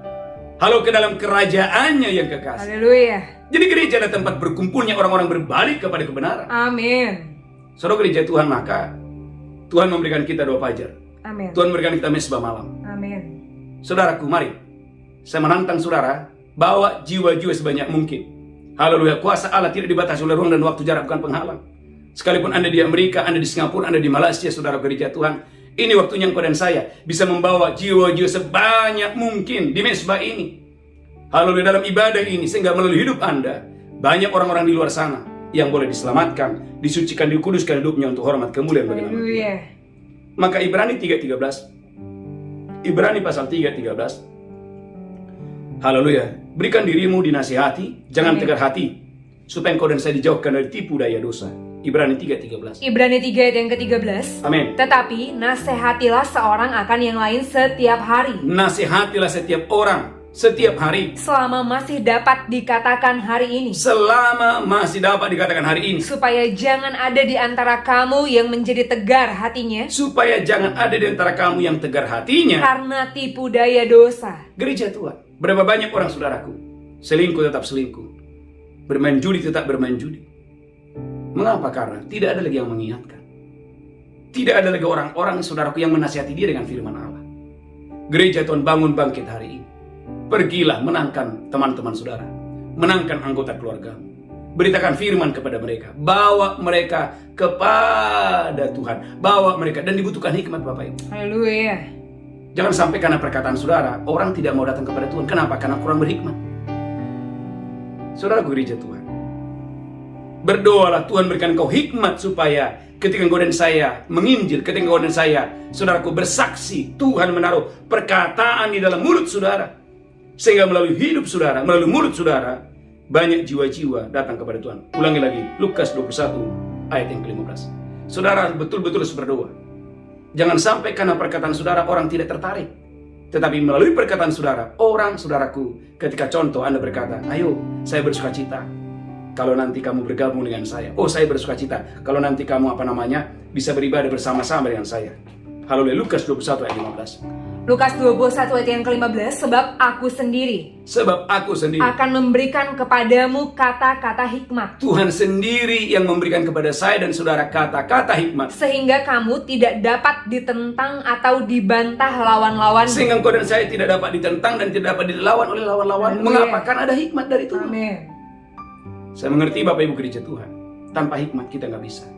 Halo, ke dalam kerajaannya yang kekasih. Haleluya. Jadi gereja adalah tempat berkumpulnya orang-orang berbalik kepada kebenaran. Amin. Saudara, gereja Tuhan, maka Tuhan memberikan kita doa fajar. Amin. Tuhan memberikan kita mesbah malam. Amin. Saudaraku, mari saya menantang saudara, bawa jiwa-jiwa sebanyak mungkin. Haleluya. Kuasa Allah tidak dibatasi oleh ruang dan waktu, jarak bukan penghalang. Sekalipun Anda di Amerika, Anda di Singapura, Anda di Malaysia, saudara gereja Tuhan, ini waktunya engkau dan saya bisa membawa jiwa-jiwa sebanyak mungkin di mesbah ini. Haleluya, dalam ibadah ini, sehingga melalui hidup Anda, banyak orang-orang di luar sana yang boleh diselamatkan, disucikan, dikuduskan hidupnya untuk hormat kemuliaan bagi nama Tuhan. Haleluya. Maka Ibrani 3:13, Ibrani pasal 3:13, haleluya, berikan dirimu dinasihati, jangan tegar hati, supaya engkau dan saya dijauhkan dari tipu daya dosa. Ibrani 3:13. Ibrani 3 ayat yang ke-13. Amin. Tetapi nasihatilah seorang akan yang lain setiap hari, Nasihatilah setiap orang setiap hari, selama masih dapat dikatakan hari ini, selama masih dapat dikatakan hari ini, supaya jangan ada di antara kamu yang menjadi tegar hatinya supaya jangan ada di antara kamu yang tegar hatinya karena tipu daya dosa. Gereja Tuhan, berapa banyak orang saudaraku selingkuh tetap selingkuh, bermain judi tetap bermain judi. Mengapa? Karena tidak ada lagi yang mengingatkan. Tidak ada lagi orang-orang saudaraku yang menasihati dia dengan firman Allah. Gereja Tuhan, bangun bangkit hari ini. Pergilah, menangkan teman-teman saudara, menangkan anggota keluarga, beritakan firman kepada mereka, bawa mereka kepada Tuhan, bawa mereka, dan dibutuhkan hikmat Bapak Ibu. Haleluya. Jangan sampai karena perkataan saudara orang tidak mau datang kepada Tuhan. Kenapa? Karena kurang berhikmat. Saudara gereja Tuhan, berdoalah Tuhan berikan engkau hikmat supaya ketika engkau dan saya menginjil, ketika engkau dan saya, saudaraku, bersaksi, Tuhan menaruh perkataan di dalam mulut saudara, sehingga melalui hidup saudara, melalui mulut saudara, banyak jiwa-jiwa datang kepada Tuhan. Ulangi lagi, Lukas 21 ayat yang ke-15. Saudara betul-betul harus berdoa. Jangan sampai karena perkataan saudara orang tidak tertarik, tetapi melalui perkataan saudara, orang, saudaraku, ketika contoh Anda berkata, ayo saya bersuka cita kalau nanti kamu bergabung dengan saya. Oh, saya bersuka cita kalau nanti kamu bisa beribadah bersama-sama dengan saya. Haleluya. Lukas 21 ayat 15. Lukas 21 ayat yang ke-15. Sebab aku sendiri akan memberikan kepadamu kata-kata hikmat. Tuhan sendiri yang memberikan kepada saya dan saudara kata-kata hikmat, sehingga kamu tidak dapat ditentang atau dibantah lawan-lawan. Sehingga engkau dan saya tidak dapat ditentang dan tidak dapat dilawan oleh lawan-lawan. Mengapa? Karena ada hikmat dari Tuhan. Amin. Saya mengerti Bapak Ibu gereja Tuhan, tanpa hikmat kita nggak bisa.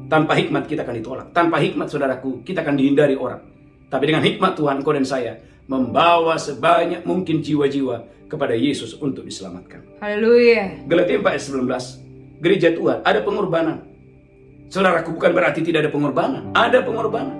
Tanpa hikmat kita akan ditolak. Tanpa hikmat saudaraku, kita akan dihindari orang. Tapi dengan hikmat Tuhan, engkau dan saya membawa sebanyak mungkin jiwa-jiwa kepada Yesus untuk diselamatkan. Haleluya. Galatia 4 ayat 19. Gereja Tuhan, ada pengorbanan. Saudaraku, bukan berarti tidak ada pengorbanan. Ada pengorbanan.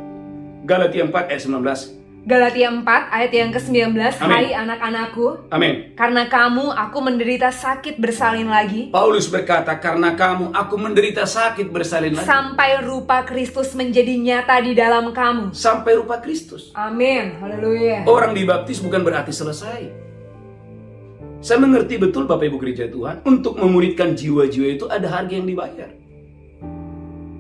Galatia 4 ayat 19. Galatia 4 ayat yang ke-19. Amin. Hai anak-anakku, Amin. karena kamu aku menderita sakit bersalin lagi, Paulus berkata, karena kamu aku menderita sakit bersalin lagi, sampai rupa Kristus menjadi nyata di dalam kamu. sampai rupa Kristus. Amin. Haleluya. Orang dibaptis bukan berarti selesai. Saya mengerti betul Bapak Ibu gereja Tuhan, untuk memuridkan jiwa-jiwa itu ada harga yang dibayar.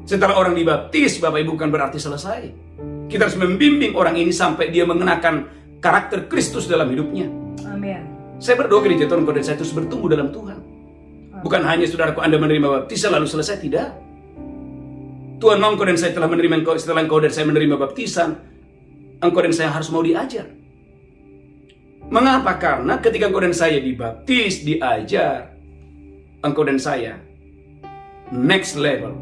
Setelah orang dibaptis, Bapak Ibu, bukan berarti selesai. Kita harus membimbing orang ini sampai dia mengenakan karakter Kristus dalam hidupnya. Amin. Saya berdoa gereja Tuhan engkau dan saya terus bertumbuh dalam Tuhan. Bukan hanya saudaraku Anda menerima baptisan lalu selesai, tidak. Tuhan mau engkau dan saya telah menerima engkau, setelah engkau dan saya menerima baptisan, engkau dan saya harus mau diajar. Mengapa? Karena ketika engkau dan saya dibaptis, diajar, engkau dan saya next level.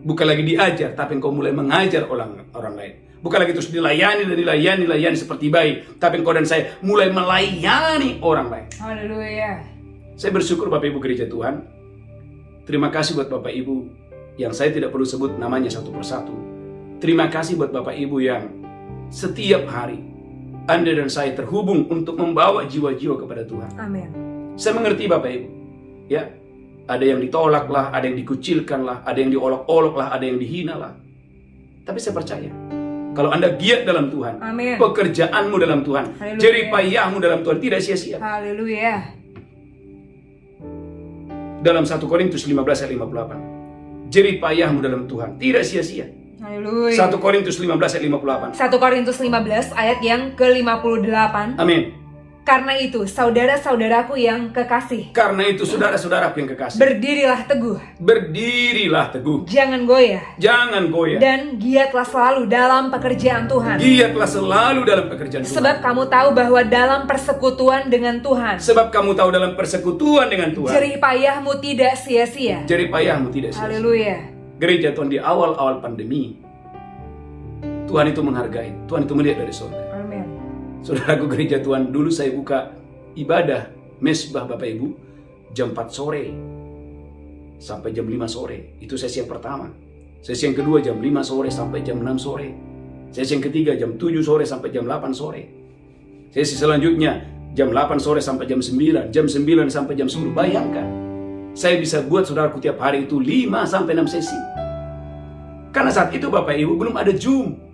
Bukan lagi diajar, tapi engkau mulai mengajar orang lain. Bukan lagi terus dilayani seperti bayi, tapi engkau dan saya mulai melayani orang lain. Haleluya. Saya bersyukur Bapak Ibu gereja Tuhan. Terima kasih buat Bapak Ibu yang saya tidak perlu sebut namanya satu persatu. Terima kasih buat Bapak Ibu yang setiap hari Anda dan saya terhubung untuk membawa jiwa-jiwa kepada Tuhan. Amin. Saya mengerti Bapak Ibu, ya, ada yang ditolak lah, ada yang dikucilkan lah, ada yang diolok-olok lah, ada yang dihina lah. Tapi saya percaya, kalau Anda giat dalam Tuhan, Amin. pekerjaanmu dalam Tuhan, jeripayahmu dalam Tuhan tidak sia-sia. Haleluya. Dalam 1 Korintus 15 ayat 58, jeripayahmu dalam Tuhan tidak sia-sia. Haleluya. 1 Korintus 15 ayat 58. 1 Korintus 15 ayat yang ke-58. Amin. Karena itu, saudara-saudaraku yang kekasih, Karena itu saudara-saudaraku yang kekasih, berdirilah teguh, berdirilah teguh, jangan goyah, jangan goyah, dan giatlah selalu dalam pekerjaan Tuhan. giatlah selalu dalam pekerjaan Tuhan. Sebab kamu tahu bahwa dalam persekutuan dengan Tuhan, Sebab kamu tahu dalam persekutuan dengan Tuhan, jerih payahmu tidak sia-sia. jeripayahmu tidak sia-sia. Haleluya. Gereja Tuhan di awal-awal pandemi, Tuhan itu menghargai, Tuhan itu melihat dari surga. Amin. Saudaraku gereja Tuhan, dulu saya buka ibadah mesbah Bapak Ibu jam 4 sore sampai jam 5 sore. Itu sesi yang pertama. Sesi yang kedua jam 5 sore sampai jam 6 sore. Sesi yang ketiga jam 7 sore sampai jam 8 sore. Sesi selanjutnya jam 8 sore sampai jam 9, jam 9 sampai jam 10. Bayangkan, saya bisa buat saudaraku tiap hari itu 5 sampai 6 sesi. Karena saat itu Bapak Ibu belum ada Zoom.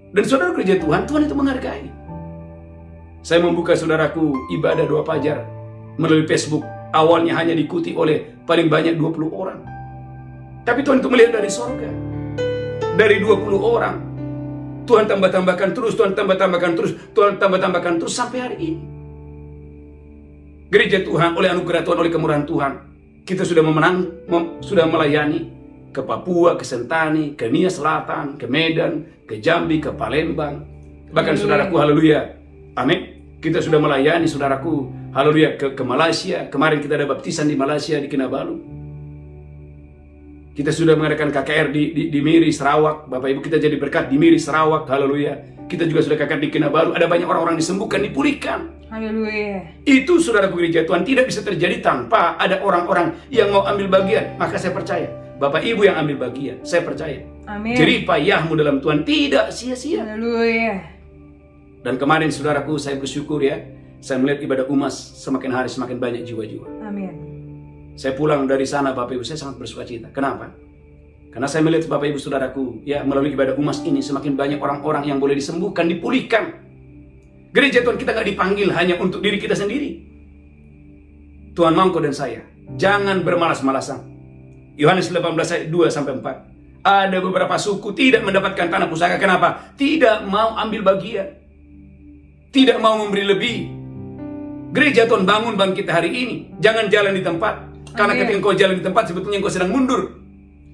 Dan saudara gereja Tuhan, Tuhan itu menghargai. Saya membuka saudaraku ibadah doa fajar melalui Facebook. Awalnya hanya diikuti oleh paling banyak 20 orang. Tapi Tuhan itu melihat dari surga. Dari 20 orang, Tuhan tambah-tambahkan terus, Tuhan tambah-tambahkan terus, Tuhan tambah-tambahkan terus sampai hari ini. Gereja Tuhan, oleh anugerah Tuhan, oleh kemurahan Tuhan, kita sudah sudah melayani ke Papua, ke Sentani, ke Nia Selatan, ke Medan, ke Jambi, ke Palembang. Bahkan saudaraku, haleluya, amin, kita sudah melayani saudaraku, haleluya, ke Malaysia. Kemarin kita ada baptisan di Malaysia, di Kinabalu. Kita sudah mengadakan KKR di Miri, Sarawak. Bapak Ibu, kita jadi berkat di Miri, Sarawak, haleluya. Kita juga sudah KKR di Kinabalu. Ada banyak orang-orang disembuhkan, dipulihkan. Haleluya. Itu saudaraku gereja Tuhan tidak bisa terjadi tanpa ada orang-orang yang mau ambil bagian. Maka saya percaya Bapak Ibu yang ambil bagian, saya percaya. Amin. Jerih payahmu dalam Tuhan tidak sia-sia. Haleluya. Dan kemarin saudaraku, saya bersyukur ya, saya melihat ibadah UMAS semakin hari semakin banyak jiwa-jiwa. Amin. Saya pulang dari sana Bapak Ibu, saya sangat bersuka cita. Kenapa? Karena saya melihat Bapak Ibu saudaraku, ya, melalui ibadah UMAS ini semakin banyak orang-orang yang boleh disembuhkan, dipulihkan. Gereja Tuhan, kita gak dipanggil hanya untuk diri kita sendiri. Tuhan mau kau dan saya jangan bermalas-malasan. Yohanes 18 ayat 2-4. Ada beberapa suku tidak mendapatkan tanah pusaka. Kenapa? Tidak mau ambil bagian, tidak mau memberi lebih. Gereja Tuhan, bangun bangkit hari ini. Jangan jalan di tempat. Karena ketika engkau jalan di tempat, sebetulnya engkau sedang mundur.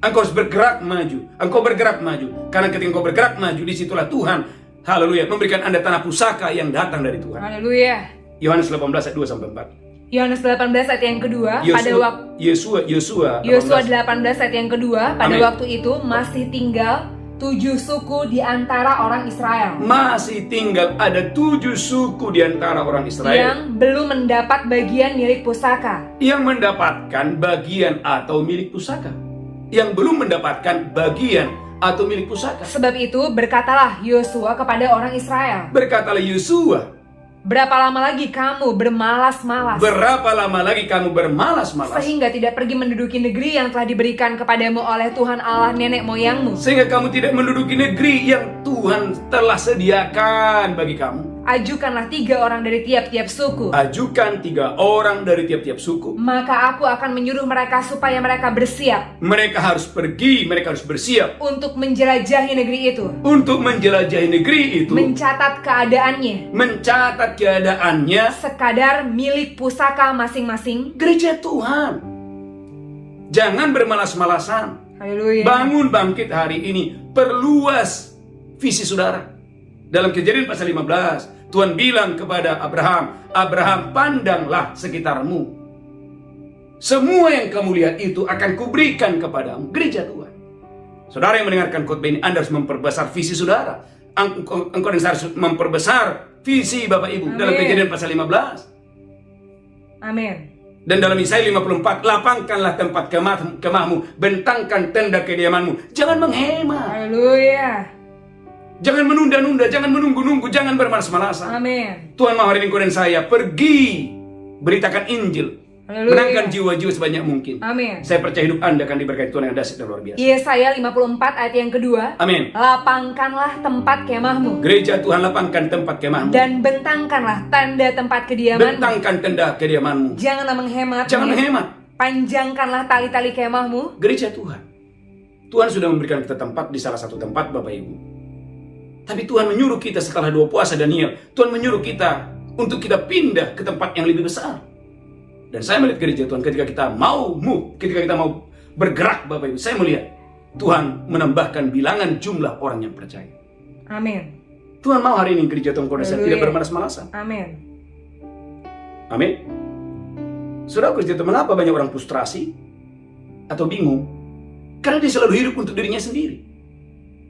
Engkau harus bergerak maju. Engkau bergerak maju. Karena ketika engkau bergerak maju, disitulah Tuhan, haleluya, memberikan Anda tanah pusaka yang datang dari Tuhan. Haleluya. Yohanes 18 ayat 2-4. Yohanes 18 ayat yang kedua, pada waktu Yosua 18 ayat yang kedua, pada Amin. waktu itu masih tinggal 7 suku di antara orang Israel. Masih tinggal ada 7 suku di antara orang Israel Yang belum mendapat bagian milik pusaka. yang mendapatkan bagian atau milik pusaka. Yang belum mendapatkan bagian atau milik pusaka. Sebab itu berkatalah Yosua kepada orang Israel, Berkatalah Yosua, berapa lama lagi kamu bermalas-malas? berapa lama lagi kamu bermalas-malas? Sehingga tidak pergi menduduki negeri yang telah diberikan kepadamu oleh Tuhan Allah nenek moyangmu. Sehingga kamu tidak menduduki negeri yang Tuhan telah sediakan bagi kamu. Ajukanlah 3 orang dari tiap-tiap suku. Ajukan 3 orang dari tiap-tiap suku. Maka aku akan menyuruh mereka supaya mereka bersiap. Mereka harus pergi, mereka harus bersiap. Untuk menjelajahi negeri itu. Untuk menjelajahi negeri itu. Mencatat keadaannya. Mencatat keadaannya. Sekadar milik pusaka masing-masing. Gereja Tuhan. Jangan bermalas-malasan. Haleluya. Bangun bangkit hari ini. Perluas visi saudara. Dalam Kejadian pasal 15. Tuhan bilang kepada Abraham, Abraham, pandanglah sekitarmu. Semua yang kamu lihat itu akan kuberikan kepadamu. Gereja Tuhan. Saudara yang mendengarkan khotbah ini, Anda harus memperbesar visi saudara. Engkau harus memperbesar visi Bapak Ibu. Amin. Dalam Kejadian pasal 15. Amin. Dan dalam Yesaya 54, lapangkanlah tempat kemahmu, bentangkan tenda kediamanmu. Jangan menghemat. Haleluya. Jangan menunda-nunda, jangan menunggu-nunggu, jangan bermalas-malasan. Amin. Tuhan mau hari ini engkau dan saya pergi beritakan Injil. Haleluya. Menangkan jiwa-jiwa sebanyak mungkin. Amin. Saya percaya hidup Anda akan diberkati Tuhan yang dahsyat dan luar biasa. Yesaya 54 ayat yang kedua. Amin. Lapangkanlah tempat kemahmu. Gereja Tuhan, lapangkan tempat kemahmu. Dan bentangkanlah tanda tempat kediamanmu. Bentangkan tenda kediamanmu. Janganlah menghemat. Jangan menghemat. Panjangkanlah tali-tali kemahmu. Gereja Tuhan. Tuhan sudah memberikan kita tempat di salah satu tempat Bapak Ibu. Tapi Tuhan menyuruh kita setelah 2 puasa Daniel. Tuhan menyuruh kita untuk kita pindah ke tempat yang lebih besar. Dan saya melihat gereja Tuhan ketika kita mau move, ketika kita mau bergerak Bapak Ibu. Saya melihat Tuhan menambahkan bilangan jumlah orang yang percaya. Amin. Tuhan mau hari ini gereja Tuhan Kodesan Haleluya. tidak bermalas-malasan. Amin. Amin. Saudara gereja Tuhan, mengapa banyak orang frustrasi atau bingung? Karena dia selalu hidup untuk dirinya sendiri.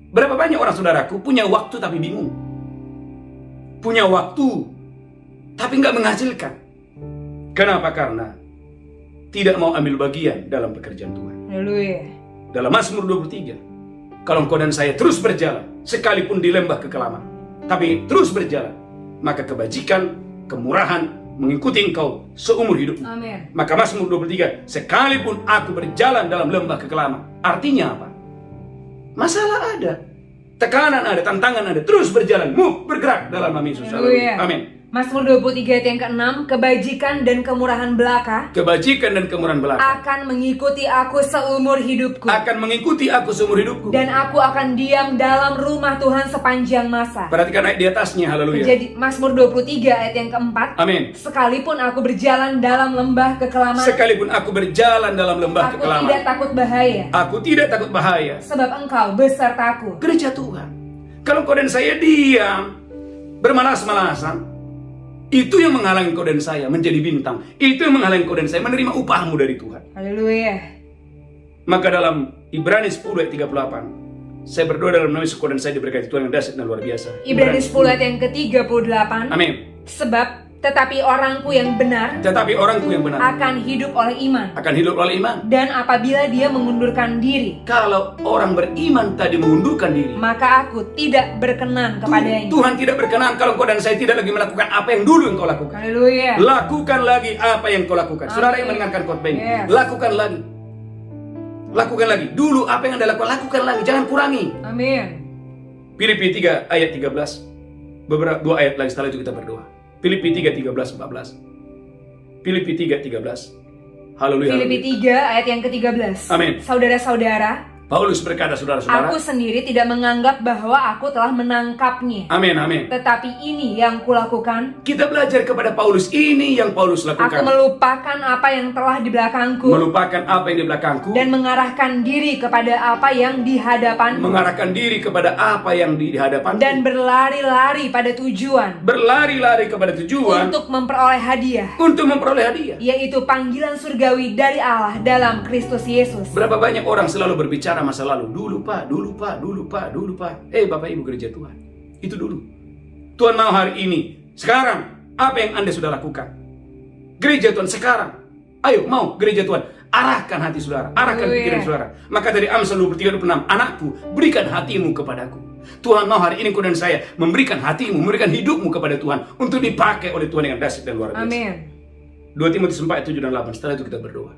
Berapa banyak orang saudaraku punya waktu tapi bingung. Punya waktu tapi nggak menghasilkan. Kenapa? Karena tidak mau ambil bagian dalam pekerjaan Tuhan. Haleluya. Dalam Mazmur 23, kalau engkau dan saya terus berjalan, sekalipun di lembah kekelaman, tapi terus berjalan, maka kebajikan, kemurahan mengikuti engkau seumur hidup. Amin. Maka Mazmur 23, sekalipun aku berjalan dalam lembah kekelaman. Artinya apa? Masalah ada, tekanan ada, tantangan ada, terus berjalan, move, bergerak dalam nama Yesus. Haleluya. Amin. Mazmur 23 ayat yang ke-6, kebajikan dan kemurahan belaka Kebajikan dan kemurahan belaka akan mengikuti aku seumur hidupku. akan mengikuti aku seumur hidupku. Dan aku akan diam dalam rumah Tuhan sepanjang masa. Perhatikan ayat di atasnya, haleluya. Jadi Mazmur 23 ayat yang ke-4, Amin. sekalipun aku berjalan dalam lembah kekelaman, Sekalipun aku berjalan dalam lembah aku kekelaman, tidak takut bahaya, aku tidak takut bahaya. sebab engkau besertaku. Gereja Tuhan, kalau kau dan saya diam, bermalas-malasan, itu yang menghalangi kau dan saya menjadi bintang. Itu yang menghalangi kau dan saya menerima upahmu dari Tuhan. Haleluya. Maka dalam Ibrani 10 ayat 38, saya berdoa dalam nama Yesus, kau dan saya diberkati Tuhan yang dahsyat dan luar biasa. Ibrani 10 ayat yang ke-38. Amin. Sebab tetapi orangku yang benar Tetapi orangku yang benar akan hidup oleh iman. akan hidup oleh iman. Dan apabila dia mengundurkan diri, Kalau orang beriman tadi mengundurkan diri, maka aku tidak berkenan kepadanya. Tuhan tidak berkenan kalau kau dan saya tidak lagi melakukan apa yang dulu yang kau lakukan. Haleluya. Lakukan lagi apa yang kau lakukan. Saudara yang mendengarkan khotbah ini, Yes. lakukan lagi. Lakukan lagi. Dulu apa yang Anda lakukan, lakukan lagi. Jangan kurangi. Amin. Filipi 3 ayat 13. Beberapa 2 ayat lagi setelah itu kita berdoa. Filipi 3, 13, 14. Filipi 3, 13. Haleluya. Filipi 3 ayat yang ke-13. Amin. Saudara-saudara, Paulus berkata, saudara-saudara. aku sendiri tidak menganggap bahwa aku telah menangkapnya. Amin, amin. Tetapi ini yang kulakukan, Kita belajar kepada Paulus, ini yang Paulus aku lakukan. melupakan apa yang telah di belakangku Melupakan apa yang di belakangku. dan mengarahkan diri kepada apa yang di hadapanku Mengarahkan diri kepada apa yang di hadapan. dan berlari-lari pada tujuan Berlari-lari kepada tujuan. untuk memperoleh hadiah, Untuk memperoleh hadiah. yaitu panggilan surgawi dari Allah dalam Kristus Yesus. Berapa banyak orang selalu berbicara masa lalu. Dulu pak, dulu pak, dulu pak, dulu pak. Bapak ibu gereja Tuhan, itu dulu. Tuhan mau hari ini, sekarang, apa yang Anda sudah lakukan? Gereja Tuhan sekarang. Ayo mau gereja Tuhan, arahkan hati saudara, arahkan pikiran saudara. Maka dari Amsal 23:26, anakku, berikan hatimu kepadaku. Tuhan mau hari ini kau dan saya memberikan hatimu, memberikan hidupmu kepada Tuhan untuk dipakai oleh Tuhan yang dahsyat dan luar biasa. Amin. 2 Timotius 4 ayat 7 dan 8. Setelah itu kita berdoa.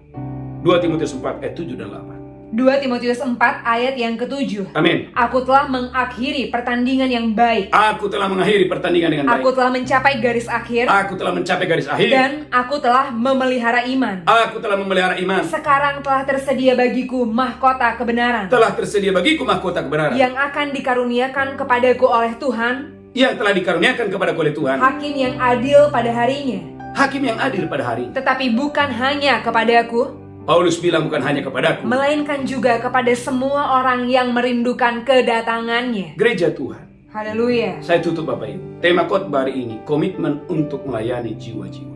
2 Timotius 4 ayat 7 dan 8. 2 Timotius 4 ayat yang ke-7. Amin. Aku telah mengakhiri pertandingan yang baik. Aku telah mengakhiri pertandingan dengan baik. Aku telah mencapai garis akhir. Aku telah mencapai garis akhir. Dan aku telah memelihara iman. Aku telah memelihara iman. Sekarang telah tersedia bagiku mahkota kebenaran. Telah tersedia bagiku mahkota kebenaran. Yang akan dikaruniakan kepadaku oleh Tuhan. Yang telah dikaruniakan kepadaku oleh Tuhan. Hakim yang adil pada harinya. Hakim yang adil pada hari. Tetapi bukan hanya kepadaku. Paulus bilang bukan hanya kepadaku, melainkan juga kepada semua orang yang merindukan kedatangannya. Gereja Tuhan. Haleluya. Saya tutup Bapak Ibu. Tema khotbah hari ini, komitmen untuk melayani jiwa-jiwa.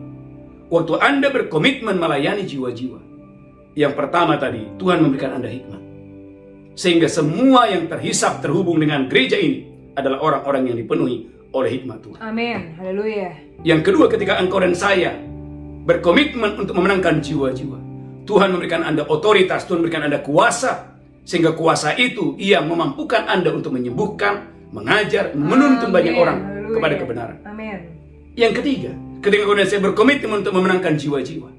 Waktu Anda berkomitmen melayani jiwa-jiwa, yang pertama tadi, Tuhan memberikan Anda hikmat. Sehingga semua yang terhisap terhubung dengan gereja ini adalah orang-orang yang dipenuhi oleh hikmat Tuhan. Amin. Haleluya. Yang kedua, ketika engkau dan saya berkomitmen untuk memenangkan jiwa-jiwa, Tuhan memberikan Anda otoritas, Tuhan memberikan Anda kuasa. Sehingga kuasa itu Ia memampukan Anda untuk menyembuhkan, mengajar, menuntun banyak orang kepada kebenaran. Amin. Yang ketiga, ketika engkau dan saya berkomitmen untuk memenangkan jiwa-jiwa,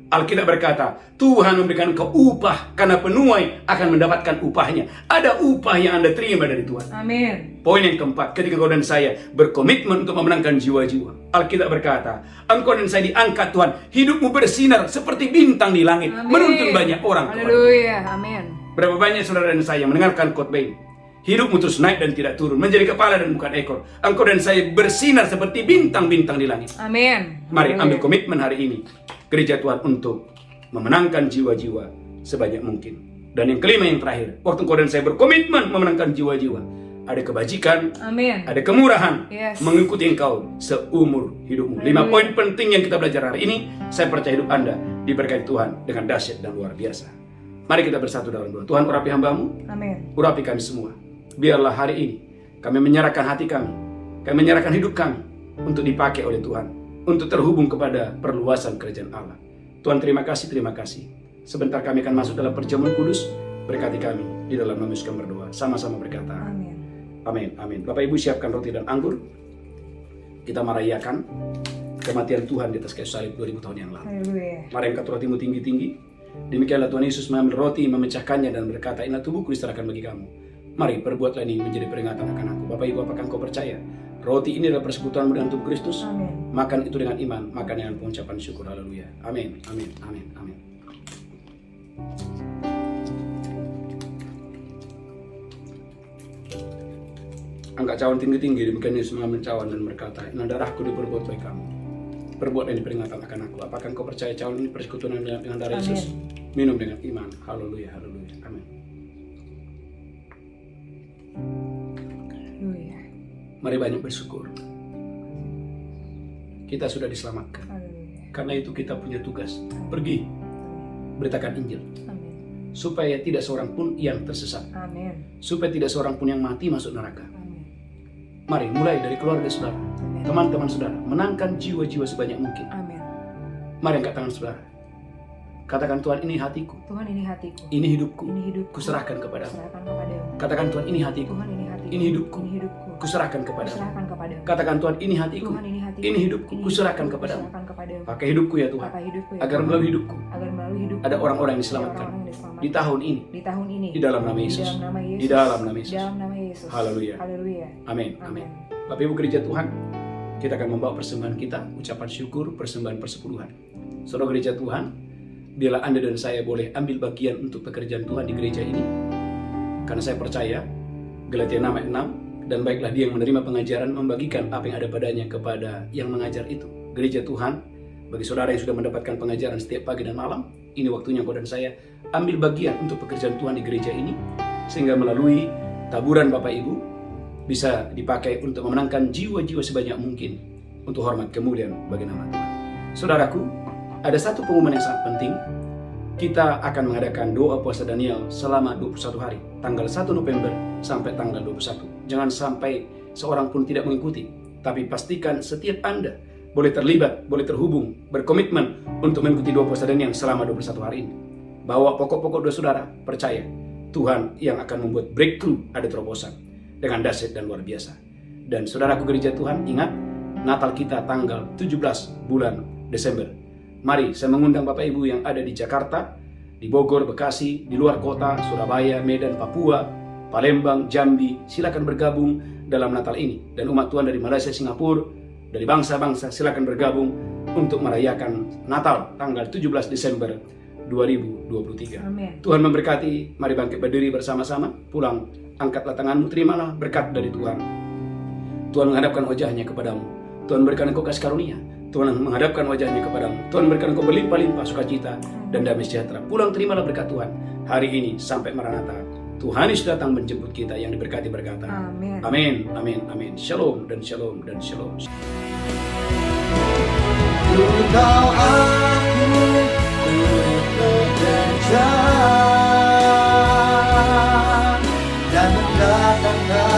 Alkitab berkata, Tuhan memberikan kau upah, karena penuai akan mendapatkan upahnya. Ada upah yang Anda terima dari Tuhan. Amin. Poin yang keempat, ketika engkau dan saya berkomitmen untuk memenangkan jiwa-jiwa, Alkitab berkata, engkau dan saya diangkat Tuhan, hidupmu bersinar seperti bintang di langit. Amin. Menuntun banyak orang. Haleluya. Amin. Berapa banyak saudara dan saya mendengarkan khotbah ini, hidupmu terus naik dan tidak turun, menjadi kepala dan bukan ekor. Engkau dan saya bersinar seperti bintang-bintang di langit. Amin. Mari Haleluya. ambil komitmen hari ini, gereja Tuhan, untuk memenangkan jiwa-jiwa sebanyak mungkin. Dan yang kelima, yang terakhir, waktu engkau dan saya berkomitmen memenangkan jiwa-jiwa, ada kebajikan, Amin. ada kemurahan, Yes. mengikuti engkau seumur hidupmu. 5 poin penting yang kita belajar hari ini. Saya percaya hidup Anda diberkati Tuhan dengan dahsyat dan luar biasa. Mari kita bersatu dalam doa. Tuhan, urapi hamba-Mu, Amin. urapi kami semua. Biarlah hari ini kami menyerahkan hati kami menyerahkan hidup kami untuk dipakai oleh Tuhan, untuk terhubung kepada perluasan kerajaan Allah. Tuhan, terima kasih, terima kasih. Sebentar kami akan masuk dalam perjamuan kudus. Berkati kami di dalam nama Yesus kami berdoa. Sama-sama berkata, Amin. amin, amin. Bapak Ibu siapkan roti dan anggur. Kita merayakan kematian Tuhan di atas kayu salib 2000 tahun yang lalu. Haleluya. Mari angkat rotimu tinggi-tinggi. Demikianlah Tuhan Yesus mengambil roti, memecahkannya dan berkata, inilah tubuhku diserahkan bagi kamu. Mari perbuatlah ini menjadi peringatan akan aku. Bapak Ibu, apakah engkau percaya? Roti ini adalah persekutuanmu dengan tubuh Kristus. Amin. Makan itu dengan iman, makan dengan pengucapan syukur. Haleluya. Amin, amin, amin, amin. Angkat cawan tinggi-tinggi. Demikian Yesus mengambil cawan dan berkata, ini darahku diperbuat bagi kamu. Perbuat ini peringatan akan aku. Apakah engkau percaya cawan ini persekutuan dengan darah Yesus? Minum dengan iman. Haleluya, haleluya. Amin. Haleluya. Mari banyak bersyukur. Kita sudah diselamatkan. Haleluya. Karena itu kita punya tugas. Pergi, beritakan Injil. Amin. Supaya tidak seorang pun yang tersesat. Amin. Supaya tidak seorang pun yang mati masuk neraka. Amin. Mari mulai dari keluarga saudara, Amin. teman-teman saudara, menangkan jiwa-jiwa sebanyak mungkin. Amin. Mari angkat tangan saudara. Katakan, Tuhan, ini hatiku, Tuhan, ini hatiku. ini hidupku, Ini hidupku. kuserahkan kepadamu. Serahkan kepadamu. Katakan, Tuhan, ini hatiku, Tuhan, ini hatiku. ini hidupku, Ini hidupku. kuserahkan kepadamu. Serahkan kepadamu. Katakan, Tuhan, ini hatiku, Tuhan, ini hatiku. ini hidupku, kuserahkan kepadamu. Kuserahkan kepadamu. Pakai hidupku ya Tuhan, Pakai hidupku ya agar Tuhan. melalui hidupku Agar melalui hidupku ada orang-orang yang ada diselamatkan orang-orang yang diselamatkan. di tahun ini, Di tahun ini. di dalam nama Yesus, Di dalam nama Yesus. di dalam nama Yesus. Dalam nama Yesus. Haleluya. Haleluya. Amin, amin. Bapak Ibu gereja Tuhan, kita akan membawa persembahan kita, ucapan syukur, persembahan persepuluhan. Saudara gereja Tuhan, biarlah Anda dan saya boleh ambil bagian untuk pekerjaan Tuhan di gereja ini. Karena saya percaya, Galatia 6 ayat 6, dan baiklah dia yang menerima pengajaran membagikan apa yang ada padanya kepada yang mengajar itu. Gereja Tuhan, bagi saudara yang sudah mendapatkan pengajaran setiap pagi dan malam, ini waktunya kau dan saya ambil bagian untuk pekerjaan Tuhan di gereja ini, sehingga melalui taburan Bapak Ibu, bisa dipakai untuk memenangkan jiwa-jiwa sebanyak mungkin untuk hormat kemuliaan bagi nama Tuhan. Saudaraku, ada satu pengumuman yang sangat penting. Kita akan mengadakan doa puasa Daniel selama 21 hari, tanggal 1 November sampai tanggal 21. Jangan sampai seorang pun tidak mengikuti, tapi pastikan setiap Anda boleh terlibat, boleh terhubung, berkomitmen untuk mengikuti doa puasa Daniel selama 21 hari ini. Bawa pokok-pokok doa saudara, percaya Tuhan yang akan membuat breakthrough, ada terobosan dengan dahsyat dan luar biasa. Dan saudaraku gereja Tuhan, ingat Natal kita tanggal 17 bulan Desember. Mari saya mengundang Bapak Ibu yang ada di Jakarta, di Bogor, Bekasi, di luar kota, Surabaya, Medan, Papua, Palembang, Jambi, silakan bergabung dalam Natal ini. Dan umat Tuhan dari Malaysia, Singapura, dari bangsa-bangsa silakan bergabung untuk merayakan Natal tanggal 17 Desember 2023. Amin. Tuhan memberkati. Mari bangkit berdiri bersama-sama. Pulang, angkatlah tanganmu, terimalah berkat dari Tuhan. Tuhan menghadapkan wajahnya kepadamu. Tuhan berikan engkau kasih karunia. Tuhan menghadapkan wajahnya kepadamu. Tuhan berikan engkau berlimpah-limpah sukacita dan damai sejahtera. Pulang, terimalah berkat Tuhan hari ini sampai Maranatha. Tuhan Yesus datang menjemput kita yang diberkati berkata. Amin. Amin, amin, amin. Shalom dan shalom dan shalom. Engkau aku turut bekerja dan mendatangkan